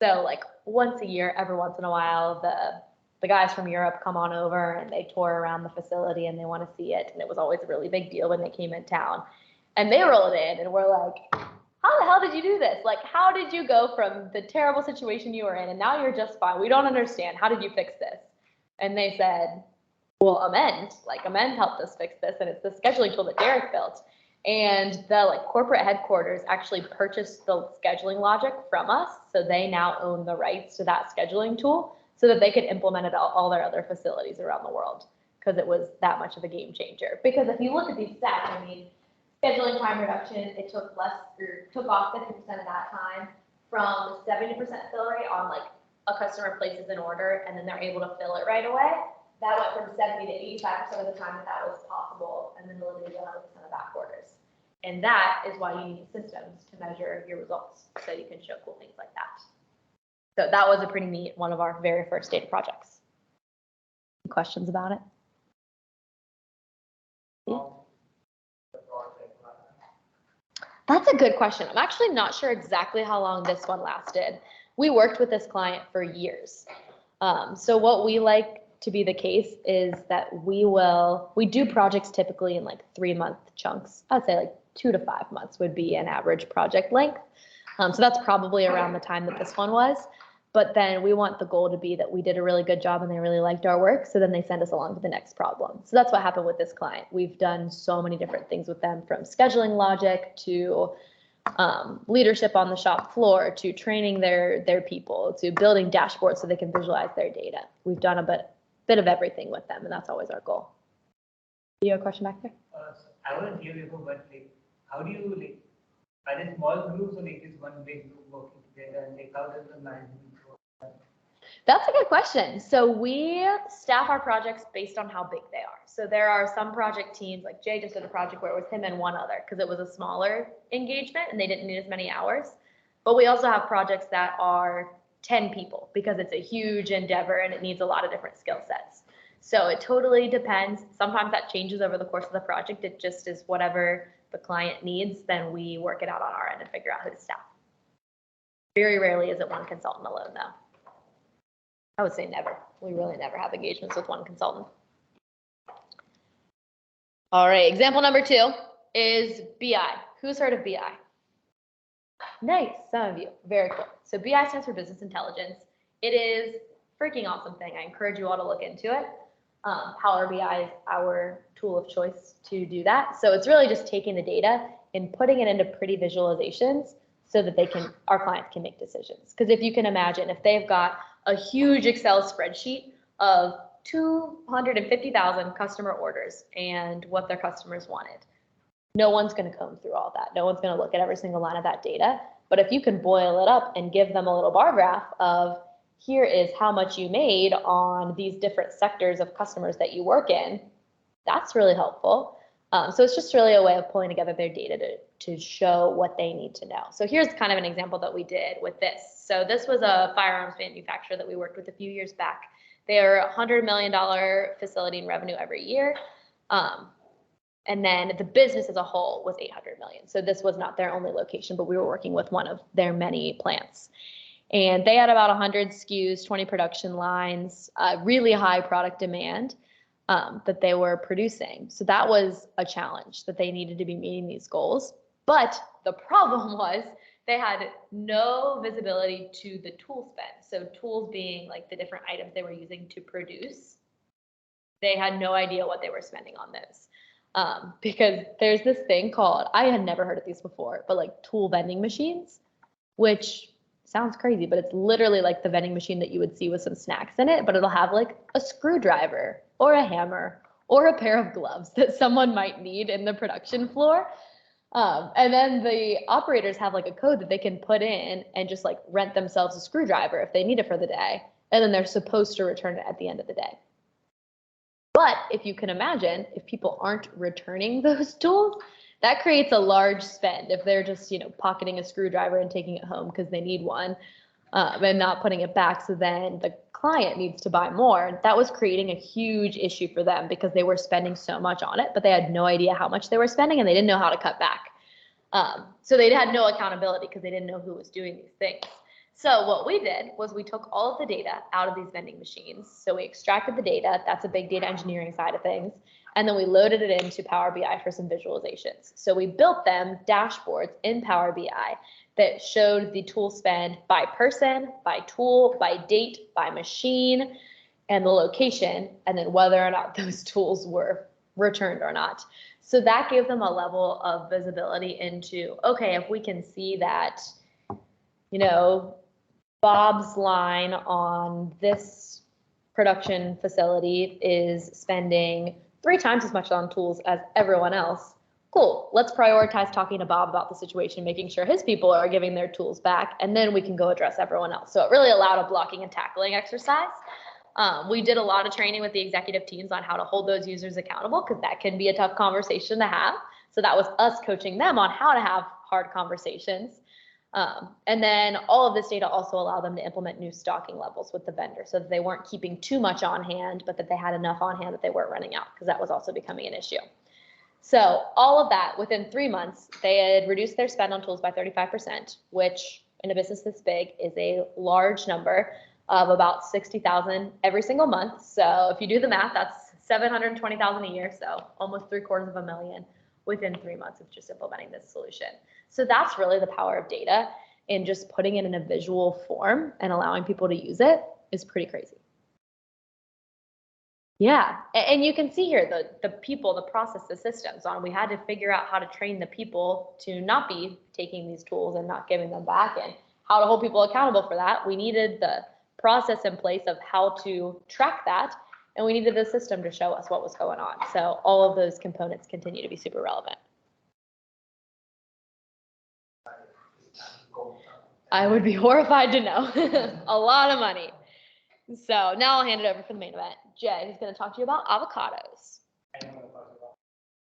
So like once a year, every once in a while, the guys from Europe come on over and they tour around the facility and they want to see it. And it was always a really big deal when they came in town. And they rolled in and we're like, how the hell did you do this? Like, how did you go from the terrible situation you were in and now you're just fine? We don't understand. How did you fix this? And they said, well, AMEND helped us fix this, and it's the scheduling tool that Derek built. And the corporate headquarters actually purchased the scheduling logic from us, so they now own the rights to that scheduling tool so that they could implement it at all their other facilities around the world, because it was that much of a game changer. Because if you look at these stats, scheduling time reduction, it took off 50% of that time from 70% fill rate on a customer places an order and then they're able to fill it right away. That went from 70 to 85% of the time that was possible, and then eliminated 100% of back orders. And that is why you need systems to measure your results, so you can show cool things like that. So that was a pretty neat one of our very first data projects. Any questions about it? That's a good question. I'm actually not sure exactly how long this one lasted. We worked with this client for years. So what we like to be the case is that we do projects typically in 3-month chunks. I'd say 2 to 5 months would be an average project length. So that's probably around the time that this one was. But then we want the goal to be that we did a really good job and they really liked our work. So then they send us along to the next problem. So that's what happened with this client. We've done so many different things with them, from scheduling logic to leadership on the shop floor, to training their people, to building dashboards so they can visualize their data. We've done a bit of everything with them, and that's always our goal. Do you have a question back there? I wasn't here before, but how do you are there small groups, or is one big group working together, and how does the management work? That's a good question. So we staff our projects based on how big they are. So there are some project teams, like Jay just did a project where it was him and one other, because it was a smaller engagement and they didn't need as many hours. But we also have projects that are 10 people, because it's a huge endeavor and it needs a lot of different skill sets. So it totally depends. Sometimes that changes over the course of the project. It just is whatever the client needs, then we work it out on our end and figure out who to staff. Very rarely is it one consultant alone, though. I would say never. We really never have engagements with one consultant. All right, example number 2 is BI. Who's heard of BI? Nice, some of you. Very cool. So BI stands for business intelligence. It is a freaking awesome thing. I encourage you all to look into it. Power BI is our tool of choice to do that. So it's really just taking the data and putting it into pretty visualizations so that our clients can make decisions. Because if you can imagine, if they've got a huge Excel spreadsheet of 250,000 customer orders and what their customers wanted, no one's going to comb through all that. No one's going to look at every single line of that data. But if you can boil it up and give them a little bar graph of, here is how much you made on these different sectors of customers that you work in, that's really helpful. So it's just really a way of pulling together their data to show what they need to know. So here's kind of an example that we did with this. So this was a firearms manufacturer that we worked with a few years back. They're a $100 million facility in revenue every year. And then the business as a whole was 800 million. So this was not their only location, but we were working with one of their many plants. And they had about 100 SKUs, 20 production lines, really high product demand that they were producing. So that was a challenge, that they needed to be meeting these goals. But the problem was they had no visibility to the tool spend. So tools being the different items they were using to produce. They had no idea what they were spending on those. Because there's this thing called, I had never heard of these before, but tool vending machines, which sounds crazy, but it's literally like the vending machine that you would see with some snacks in it, but it'll have like a screwdriver or a hammer or a pair of gloves that someone might need in the production floor. And then the operators have like a code that they can put in and just like rent themselves a screwdriver if they need it for the day. And then they're supposed to return it at the end of the day. But if you can imagine, if people aren't returning those tools, that creates a large spend if they're just, pocketing a screwdriver and taking it home because they need one, and not putting it back. So then the client needs to buy more. That was creating a huge issue for them because they were spending so much on it, but they had no idea how much they were spending and they didn't know how to cut back. So they had no accountability because they didn't know who was doing these things. So what we did was we took all of the data out of these vending machines. So we extracted the data. That's a big data engineering side of things. And then we loaded it into Power BI for some visualizations. So we built them dashboards in Power BI that showed the tool spend by person, by tool, by date, by machine, and the location, and then whether or not those tools were returned or not. So that gave them a level of visibility into, okay, if we can see that, Bob's line on this production facility is spending 3 times as much on tools as everyone else. Cool, let's prioritize talking to Bob about the situation, making sure his people are giving their tools back, and then we can go address everyone else. So it really allowed a blocking and tackling exercise. We did a lot of training with the executive teams on how to hold those users accountable, because that can be a tough conversation to have. So that was us coaching them on how to have hard conversations. And then all of this data also allowed them to implement new stocking levels with the vendor so that they weren't keeping too much on hand, but that they had enough on hand that they weren't running out, because that was also becoming an issue. So all of that within 3 months, they had reduced their spend on tools by 35%, which in a business this big is a large number of about 60,000 every single month. So if you do the math, that's 720,000 a year. So almost $750,000 within 3 months of just implementing this solution. So that's really the power of data, and just putting it in a visual form and allowing people to use it is pretty crazy. Yeah, and you can see here the people, the process, the systems on. We had to figure out how to train the people to not be taking these tools and not giving them back, and how to hold people accountable for that. We needed the process in place of how to track that, and we needed the system to show us what was going on. So all of those components continue to be super relevant. I would be horrified to know. A lot of money. So now I'll hand it over for the main event. Jay, who's going to talk to you about avocados. I am going to talk about.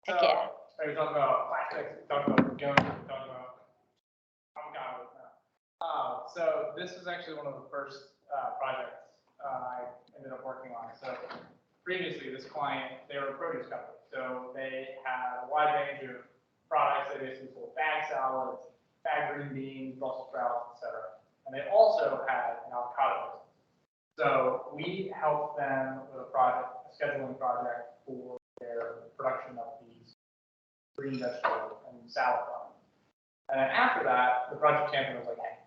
Heck yeah. So we talked about plastics, we talked about gum, we talked about avocados now. So this was actually one of the first projects I ended up working on. So previously, this client, they were a produce company. So they had a wide range of products. They basically sold bag salads, bag green beans, Brussels sprouts, etc. And they also had an avocado business. So we helped them with a project, a scheduling project for their production of these green vegetable and salad products. And then after that, the project champion was like, hey,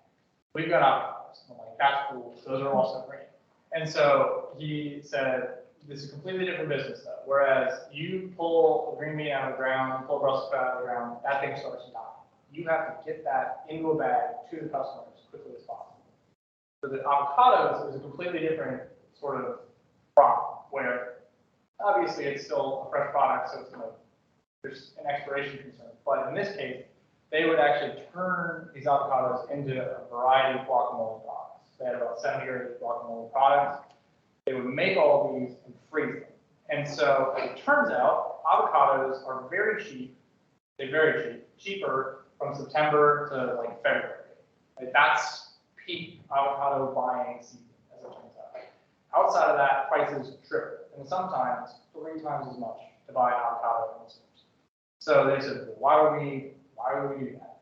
we've got avocados. I'm like, that's cool. Those are also green. And so he said, this is a completely different business though. Whereas you pull a green bean out of the ground, you pull a Brussels sprout out of the ground, that thing starts to die. You have to get that into a bag to the customer as quickly as possible. So the avocados is a completely different sort of problem, where obviously it's still a fresh product, so it's there's an expiration concern. But in this case, they would actually turn these avocados into a variety of guacamole products. They had about 70 or 80 guacamole products. They would make all of these and freeze them. And so as it turns out, avocados are very cheap. They're very cheap, cheaper from September to like February. Like that's peak avocado buying season, as it turns out. Outside of that, prices triple, and sometimes 3 times as much to buy avocado in the stores. So they said, well, why would we do that?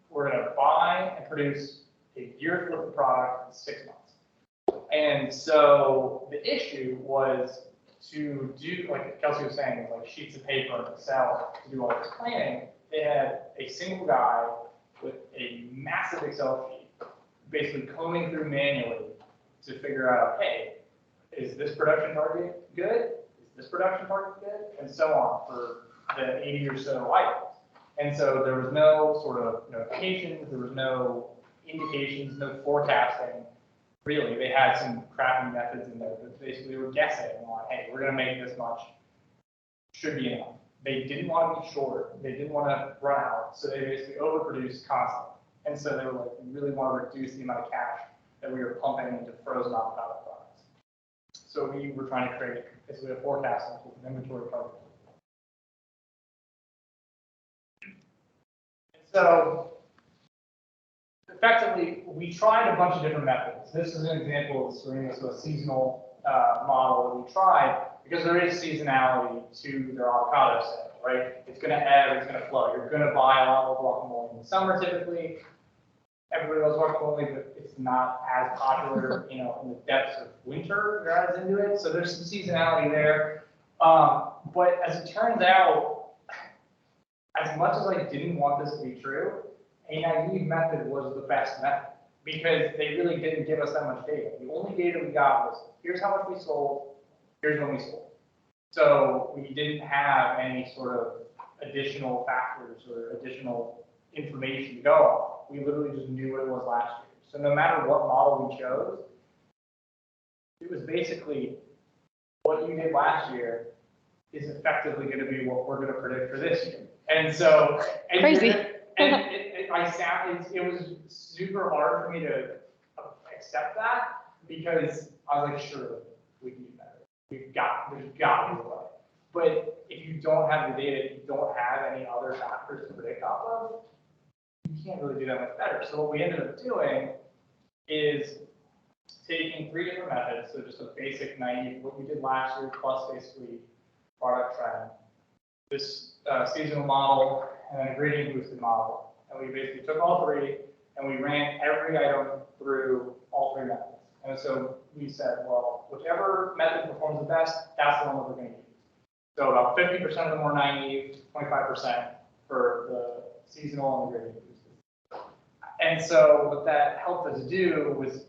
We're gonna buy and produce a year's worth of product in 6 months. And so the issue was to do, like Kelsey was saying, like sheets of paper and Excel to do all this planning. They had a single guy with a massive Excel sheet, basically combing through manually to figure out, hey, is this production target good? Is this production target good? And so on for the 80 or so items. And so there was no sort of notifications, there was no indications, no forecasting. Really, they had some crappy methods in there, but basically they were guessing on, hey, we're going to make this much, should be enough. They didn't want to be short, they didn't want to run out, so they basically overproduced constantly. And so they were like, we really want to reduce the amount of cash that we were pumping into frozen avocado products. So we were trying to create basically a forecasting tool, an inventory coverage. And so effectively, we tried a bunch of different methods. This is an example of a seasonal model that we tried, because there is seasonality to their avocado sale, right? It's going to ebb, it's going to flow. You're going to buy a lot more guacamole in the summer typically. Everybody loves guacamole, but it's not as popular, in the depths of winter, you're as into it. So there's some seasonality there. But as it turns out, as much as I didn't want this to be true, a naive method was the best method, because they really didn't give us that much data. The only data we got was, here's how much we sold, here's when we sold. So we didn't have any sort of additional factors or additional information to go on. We literally just knew what it was last year. So no matter what model we chose, it was basically what you did last year is effectively going to be what we're going to predict for this year. And so, Crazy. It was super hard for me to accept that, because I was like, sure, we can do better. There's got to be a way. But if you don't have the data, if you don't have any other factors to predict off of, you can't really do that much better. So what we ended up doing is taking 3 different methods. So just a basic naive, what we did last year, plus basically product trend, this seasonal model, and then a gradient boosted model. And we basically took all 3 and we ran every item through all 3 methods. And so we said, well, whichever method performs the best, that's the one that we're going to use. So about 50% of them were naive, 25% for the seasonal and the gradient boosted. And so what that helped us do was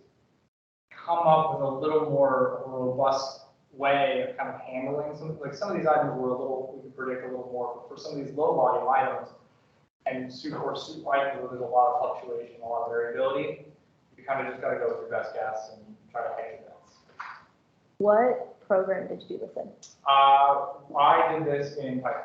come up with a little more robust way of kind of handling some of these items were we could predict a little more, but for some of these low volume items and soup items where there's a lot of fluctuation, a lot of variability, you kind of just got to go with your best guess and try to hedge your bets. What program did you do this in? I did this in Python.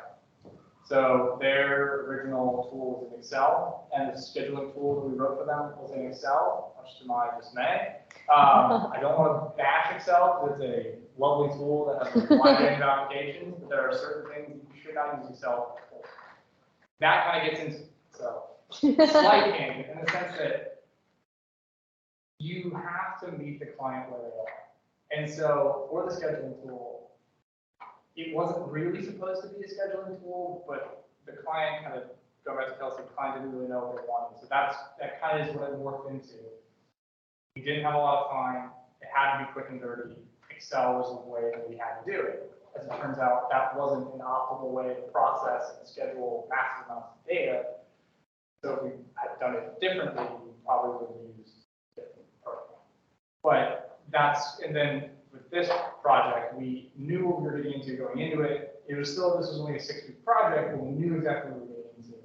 So their original tool was in Excel, and the scheduling tool that we wrote for them was in Excel, much to my dismay. I don't want to bash Excel because it's a lovely tool that has a wide range of applications, but there are certain things you should not use Excel for. That kind of gets into slighting in the sense that you have to meet the client where they are. And so for the scheduling tool, it wasn't really supposed to be a scheduling tool, but the client kind of, going back to Kelsey, the client didn't really know what they wanted. So that kind of is what it worked into. We didn't have a lot of time. It had to be quick and dirty. Excel was the way that we had to do it. As it turns out, that wasn't an optimal way to process and schedule massive amounts of data. So if we had done it differently, we probably would have used a different program. But and then with this project, we knew what we were getting into going into it. This was only a 6-week project, but we knew exactly what we were getting into.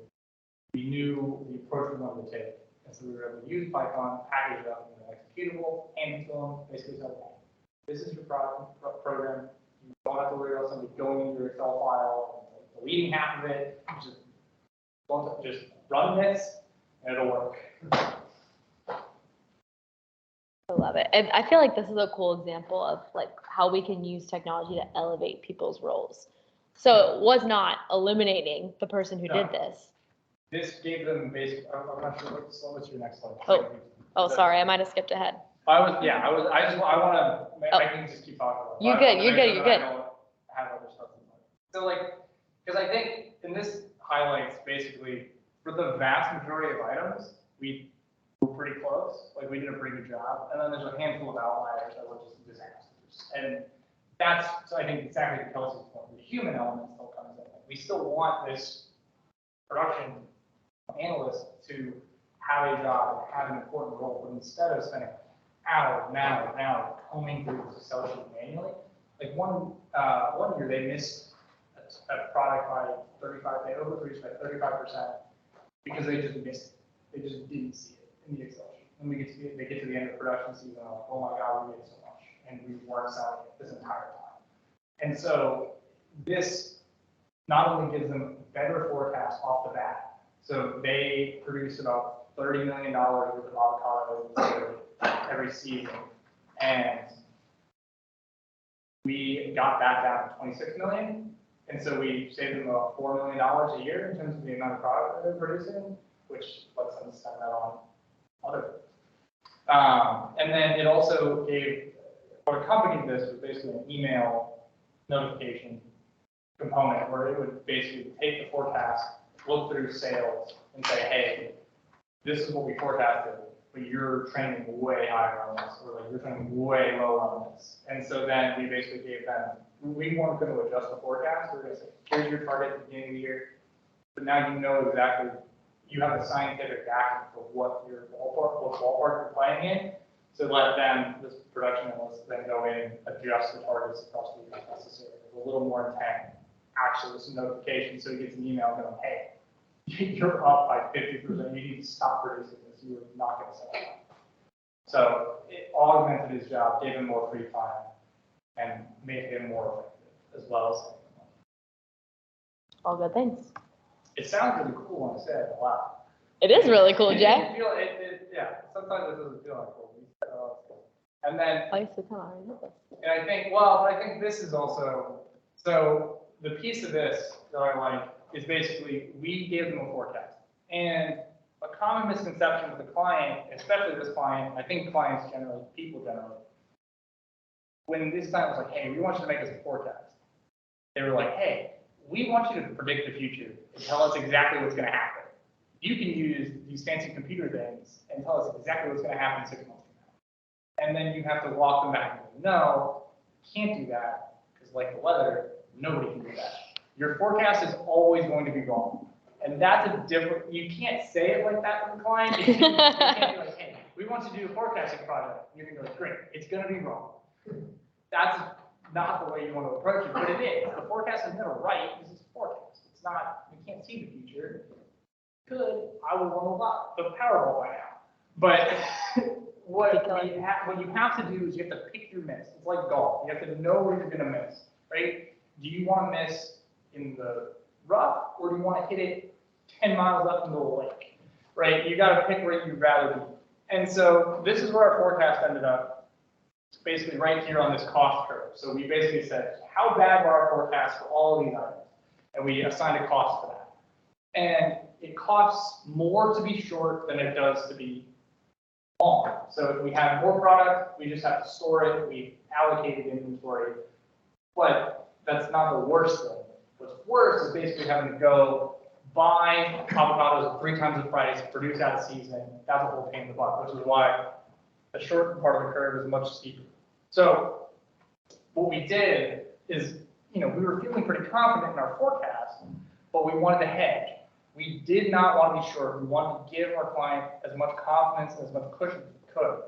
We knew the approach we wanted to take. And so we were able to use Python, package it up in an executable, hand it to them, basically tell them, this is your program. You don't have to worry about somebody going into your Excel file and deleting half of it. Just run this, and it'll work. I love it. And I feel like this is a cool example of like how we can use technology to elevate people's roles. So it was not eliminating the person who did this. This gave them basic. I'm not sure what's your next slide. Oh, sorry, I might have skipped ahead. I want to. I can just keep talking about it. You're good. I don't have other stuff in mind. So because I think, and this highlights basically for the vast majority of items, we were pretty close. Like we did a pretty good job, and then there's a handful of outliers that were just disasters. And so I think exactly to Kelsey's point, the human element still comes in. We still want this production analyst to have a job and have an important role, but instead of spending hours and hours combing through this Excel sheet manually, like one year they missed a product by 35%, they overproduced by 35% because they just missed it. They just didn't see it in the Excel sheet. and they get to the end of production season, like, oh my God, we made so much, and we weren't selling it this entire time. And so this not only gives them better forecasts off the bat, so they produce about $30 million worth of avocado every season, and we got that down to 26 million. And so we saved them about $4 million a year in terms of the amount of product that they're producing, which lets them spend that on other things. And then it also gave, what accompanied this was basically an email notification component where it would basically take the forecast, look through sales, and say, hey, this is what we forecasted, but you're trending way higher on this, or like you're trending way low on this. And so then we basically gave them, we weren't going to adjust the forecast. We're going to say, here's your target at the beginning of the year, but now you know exactly, you have the scientific backing for what your ballpark you're playing in. So let them, this production analyst, then go in, adjust the targets across the year if necessary, with a little more intent. Actually, with some notification, so he gets an email going, hey, you're up by 50%. You need to stop producing this. You're not going to sell it. So it augmented his job, gave him more free time, and made him more effective, as well as saving money. All good things. It sounds really cool when I say it out loud. It is really cool, Jay. Yeah, sometimes it doesn't feel like cool. And then, and I think this is also, so the piece of this that I like is basically we gave them a forecast. And a common misconception with the client, especially this client, I think clients generally, people generally, when this client was like, hey, we want you to make us a forecast, they were like, hey, we want you to predict the future and tell us exactly what's going to happen. You can use these fancy computer things and tell us exactly what's going to happen 6 months from now. And then you have to walk them back and go, no, can't do that, because like the weather, nobody can do that. Your forecast is always going to be wrong. And that's a different, you can't say it like that to the client. You can't be like, hey, we want you to do a forecasting project. And you're going to go, great, it's going to be wrong. That's not the way you want to approach it, but it is. The forecast is never right. This is a forecast. It's not, we can't see the future. Good, I would want to lot the Powerball by now. But what you have to do is you have to pick your miss. It's like golf. You have to know where you're going to miss, right? Do you want to miss in the rough, or do you want to hit it 10 miles up into the lake, right? You got to pick where you'd rather be. And so this is where our forecast ended up. It's basically right here on this cost curve. So we basically said, how bad were our forecasts for all of these items? And we assigned a cost for that. And it costs more to be short than it does to be long. So if we have more product, we just have to store it. We allocated inventory. But that's not the worst thing. What's worse is basically having to go buy avocados at 3 times the price, produce out of season. That's a whole pain in the butt, which is why the short part of the curve is much steeper. So what we did is, we were feeling pretty confident in our forecast, but we wanted to hedge. We did not want to be short. We wanted to give our client as much confidence and as much cushion as we could.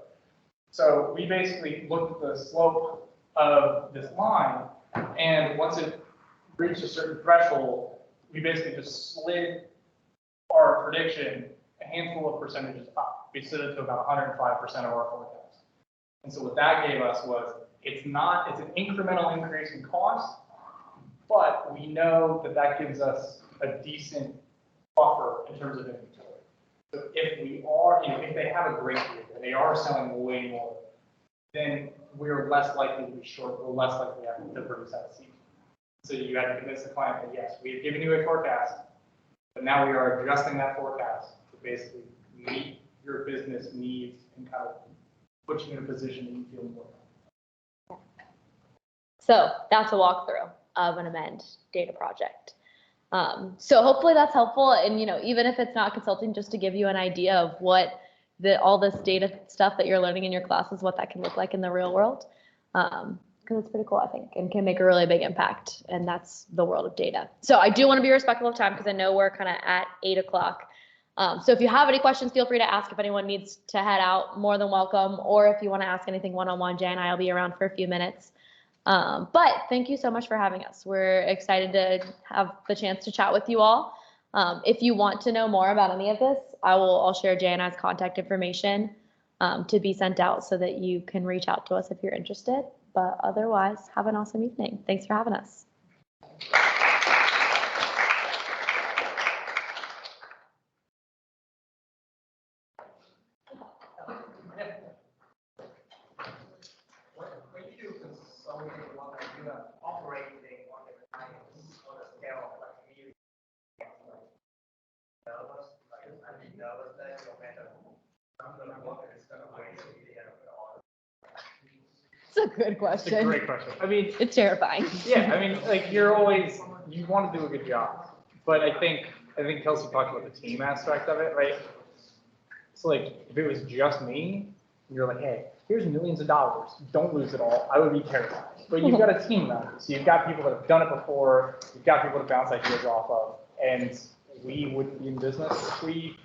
So we basically looked at the slope of this line, and once it reached a certain threshold, we basically just slid our prediction a handful of percentages up. We slid it to about 105% of our forecast. And so what that gave us was, it's an incremental increase in cost, but we know that that gives us a decent buffer in terms of inventory. So if they have a great year and they are selling way more, then we're less likely to be short, we're less likely to produce out of season. So you had to convince the client that yes, we have given you a forecast, but now we are adjusting that forecast to basically meet your business needs and kind of put you in a position that you feel more comfortable. So that's a walkthrough of an AMEND data project. So hopefully that's helpful. And, even if it's not consulting, just to give you an idea of what all this data stuff that you're learning in your classes, what that can look like in the real world. Because it's pretty cool, I think, and can make a really big impact. And that's the world of data. So I do want to be respectful of time because I know we're kind of at 8 o'clock. So if you have any questions, feel free to ask. If anyone needs to head out, more than welcome. Or if you want to ask anything one-on-one, Jay and I will be around for a few minutes. But thank you so much for having us. We're excited to have the chance to chat with you all. If you want to know more about any of this, I'll share Jay and I's contact information. to be sent out so that you can reach out to us if you're interested. But otherwise, have an awesome evening. Thanks for having us. When you do consulting, you want to do an operating on the clients on a scale of like millions, like nervous, like I'm nervous that no matter I'm going to work, it's going to wait till the end of it all. It's a good question. It's a great question. I mean, It's terrifying. yeah, I mean, like you want to do a good job, but I think Kelsey talked about the team aspect of it, right? So like, if it was just me, you're like, hey, here's millions of dollars, don't lose it all, I would be terrified. But you've got a team around you, so you've got people that have done it before, you've got people to bounce ideas off of, and we wouldn't be in business if we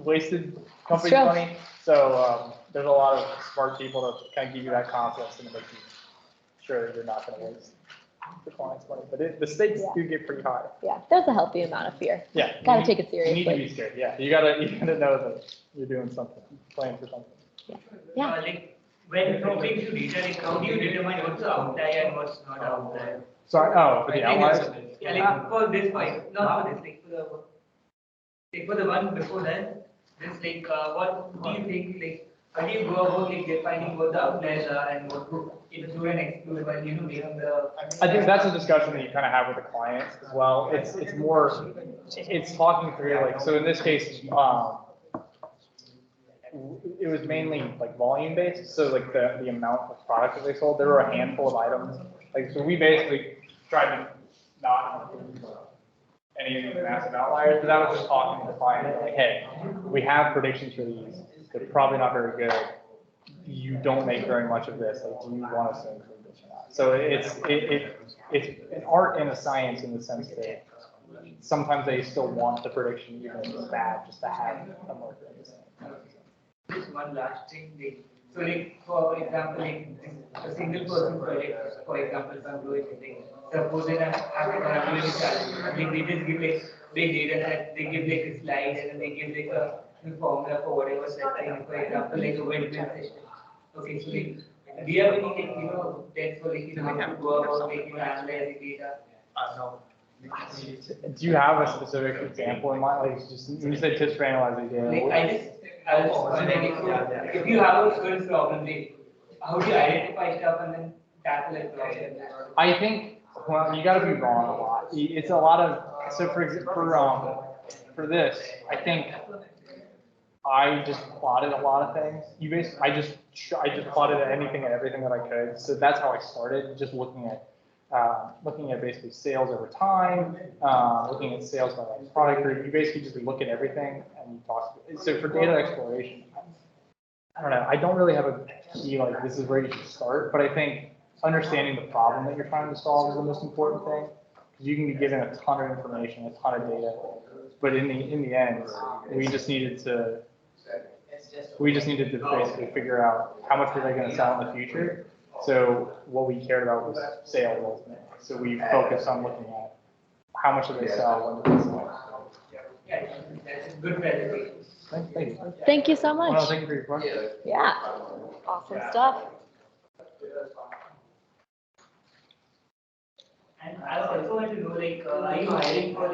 wasted company true. money. So there's a lot of smart people that kind of give you that confidence and make you sure that you're not going to waste the client's money. But the stakes do get pretty high. Yeah, there's a healthy amount of fear. Yeah. Gotta take it seriously. You need to be scared, yeah. You gotta know that you're doing something, playing for something. Yeah. Like when talking to data, like how do you determine what's outlier and what's not outlier? Sorry, oh, for the outliers? Yeah, like for this point, not for this, like for the one before that, this like what do you think, like how do you go about like defining what the outliers are and what to include and exclude while making the. I think that's a discussion that you kind of have with the clients as well. It's more, it's talking through like, so in this case, it was mainly like volume based. So like the amount of product that they sold, there were a handful of items. Like, so we basically tried to not include any of the massive outliers, but that was just talking to the client, like, hey, we have predictions for these, they're probably not very good. You don't make very much of this, like, do you want us to include this or not? So it's an art and a science in the sense that sometimes they still want the prediction, even if it's bad, just to have a marker in the same. Just one last thing, like, so like for example, like a single person project, for example, some doing something. Suppose they have a really challenge, like they just give like big data set, they give like a slide and then they give like a formula for whatever set, like, for example, like a windmill system. Okay, so like, do you have any like, tests for like, how to go about like, analyzing data? No. Do you have a specific example in mind? Like, just when you say tips for analyzing data? Like I was wondering if you have a certain problem, like, how do you identify stuff and then tackle it problem? I think, well, you got to be wrong a lot. It's a lot of, so for this, I think I just plotted a lot of things. I just plotted anything and everything that I could. So that's how I started, just looking at basically sales over time, looking at sales by like product group. You basically just look at everything and you talk. So for data exploration, I don't know. I don't really have a key like this is where you should start, but I think understanding the problem that you're trying to solve is the most important thing. Because you can be given a ton of information, a ton of data, but in the end, we just needed to basically figure out how much were they going to sell in the future. So what we cared about was sales ultimately. So we focused on looking at how much did they sell, when did they sell. Yeah, that's a good presentation. Thank you. Thank you so Well, much. thank you for your question. Yeah, awesome stuff. And I also want to know, like, are you hiring for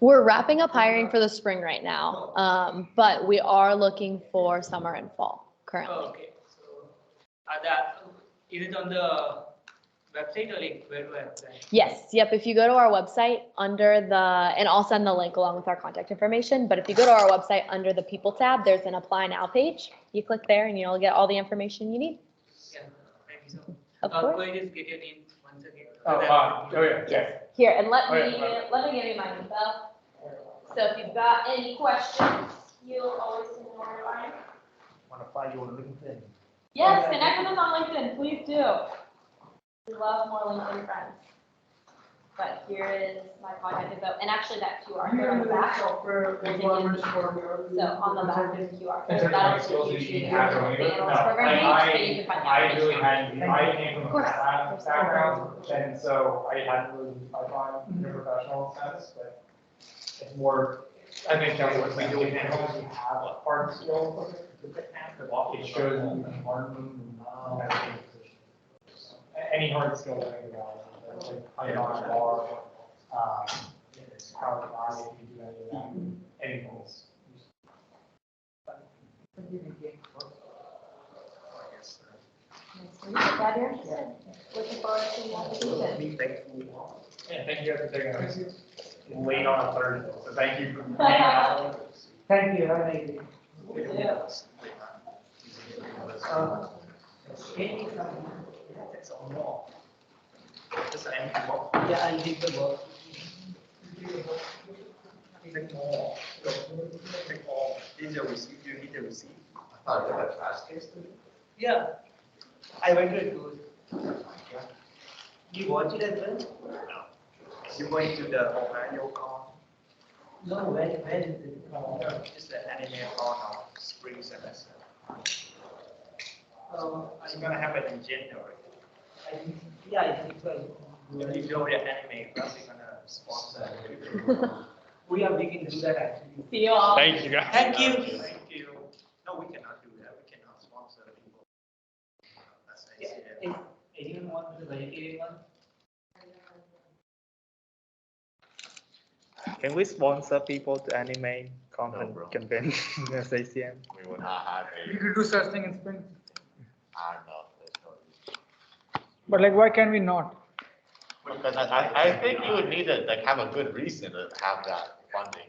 We're wrapping up hiring for the spring right now, but we are looking for summer and fall currently. Oh, okay. So, is it on the website or like where do I apply? Yes, yep. If you go to our website under and I'll send the link along with our contact information, but if you go to our website under the People tab, there's an Apply Now page. You click there and you'll get all the information you need. Yeah, thank you so much. Of course. Could I just get your name once again? Oh yeah. Yes. Here, and let me Okay, give you my info. So if you've got any questions, you'll always know where to find. Want to find you on LinkedIn? Yes, connect with us on LinkedIn, please do. We love more LinkedIn friends. But here is my contact info, and actually that QR code on the back. So on the back there's a QR In code. terms of That'll my take skills, you that to you the have or analyst anything? program page, and you can find I out. really I came from Of a course. finance background, and so I hadn't really, I find in a professional sense, but it's more I think Kelsey was saying, we have a hard skill. It shows you can learn any hard skill that you want, like Python, bar, Power BI, if you do any of that, anything else. Glad you're interested. Looking forward to the application. Yeah, thank you guys for taking us late on a Thursday, so thank you for hanging out. Thank you, have a nice day. Yeah, I'll take the box. Take more. Take all. Is your receipt? You need the receipt. I thought they had fast case today. Yeah, I went to a tour. You watch it as well? You going to the Ohio con? No, where is it? Just the anime con of spring semester. It's gonna happen in January. Yeah, I think so. If you go to anime, probably gonna sponsor. We can do that actually. See you all. Thank you, guys. Thank you. Thank you. No, we cannot do that. We cannot sponsor people. That's ACM. Anyone want the vegetarian one? Can we sponsor people to anime content bro. convention as ACM? We will not have a, We could do such thing in spring. I don't know, there's no reason. But like, why can we not? Because I think you would need to like have a good reason to have that funding.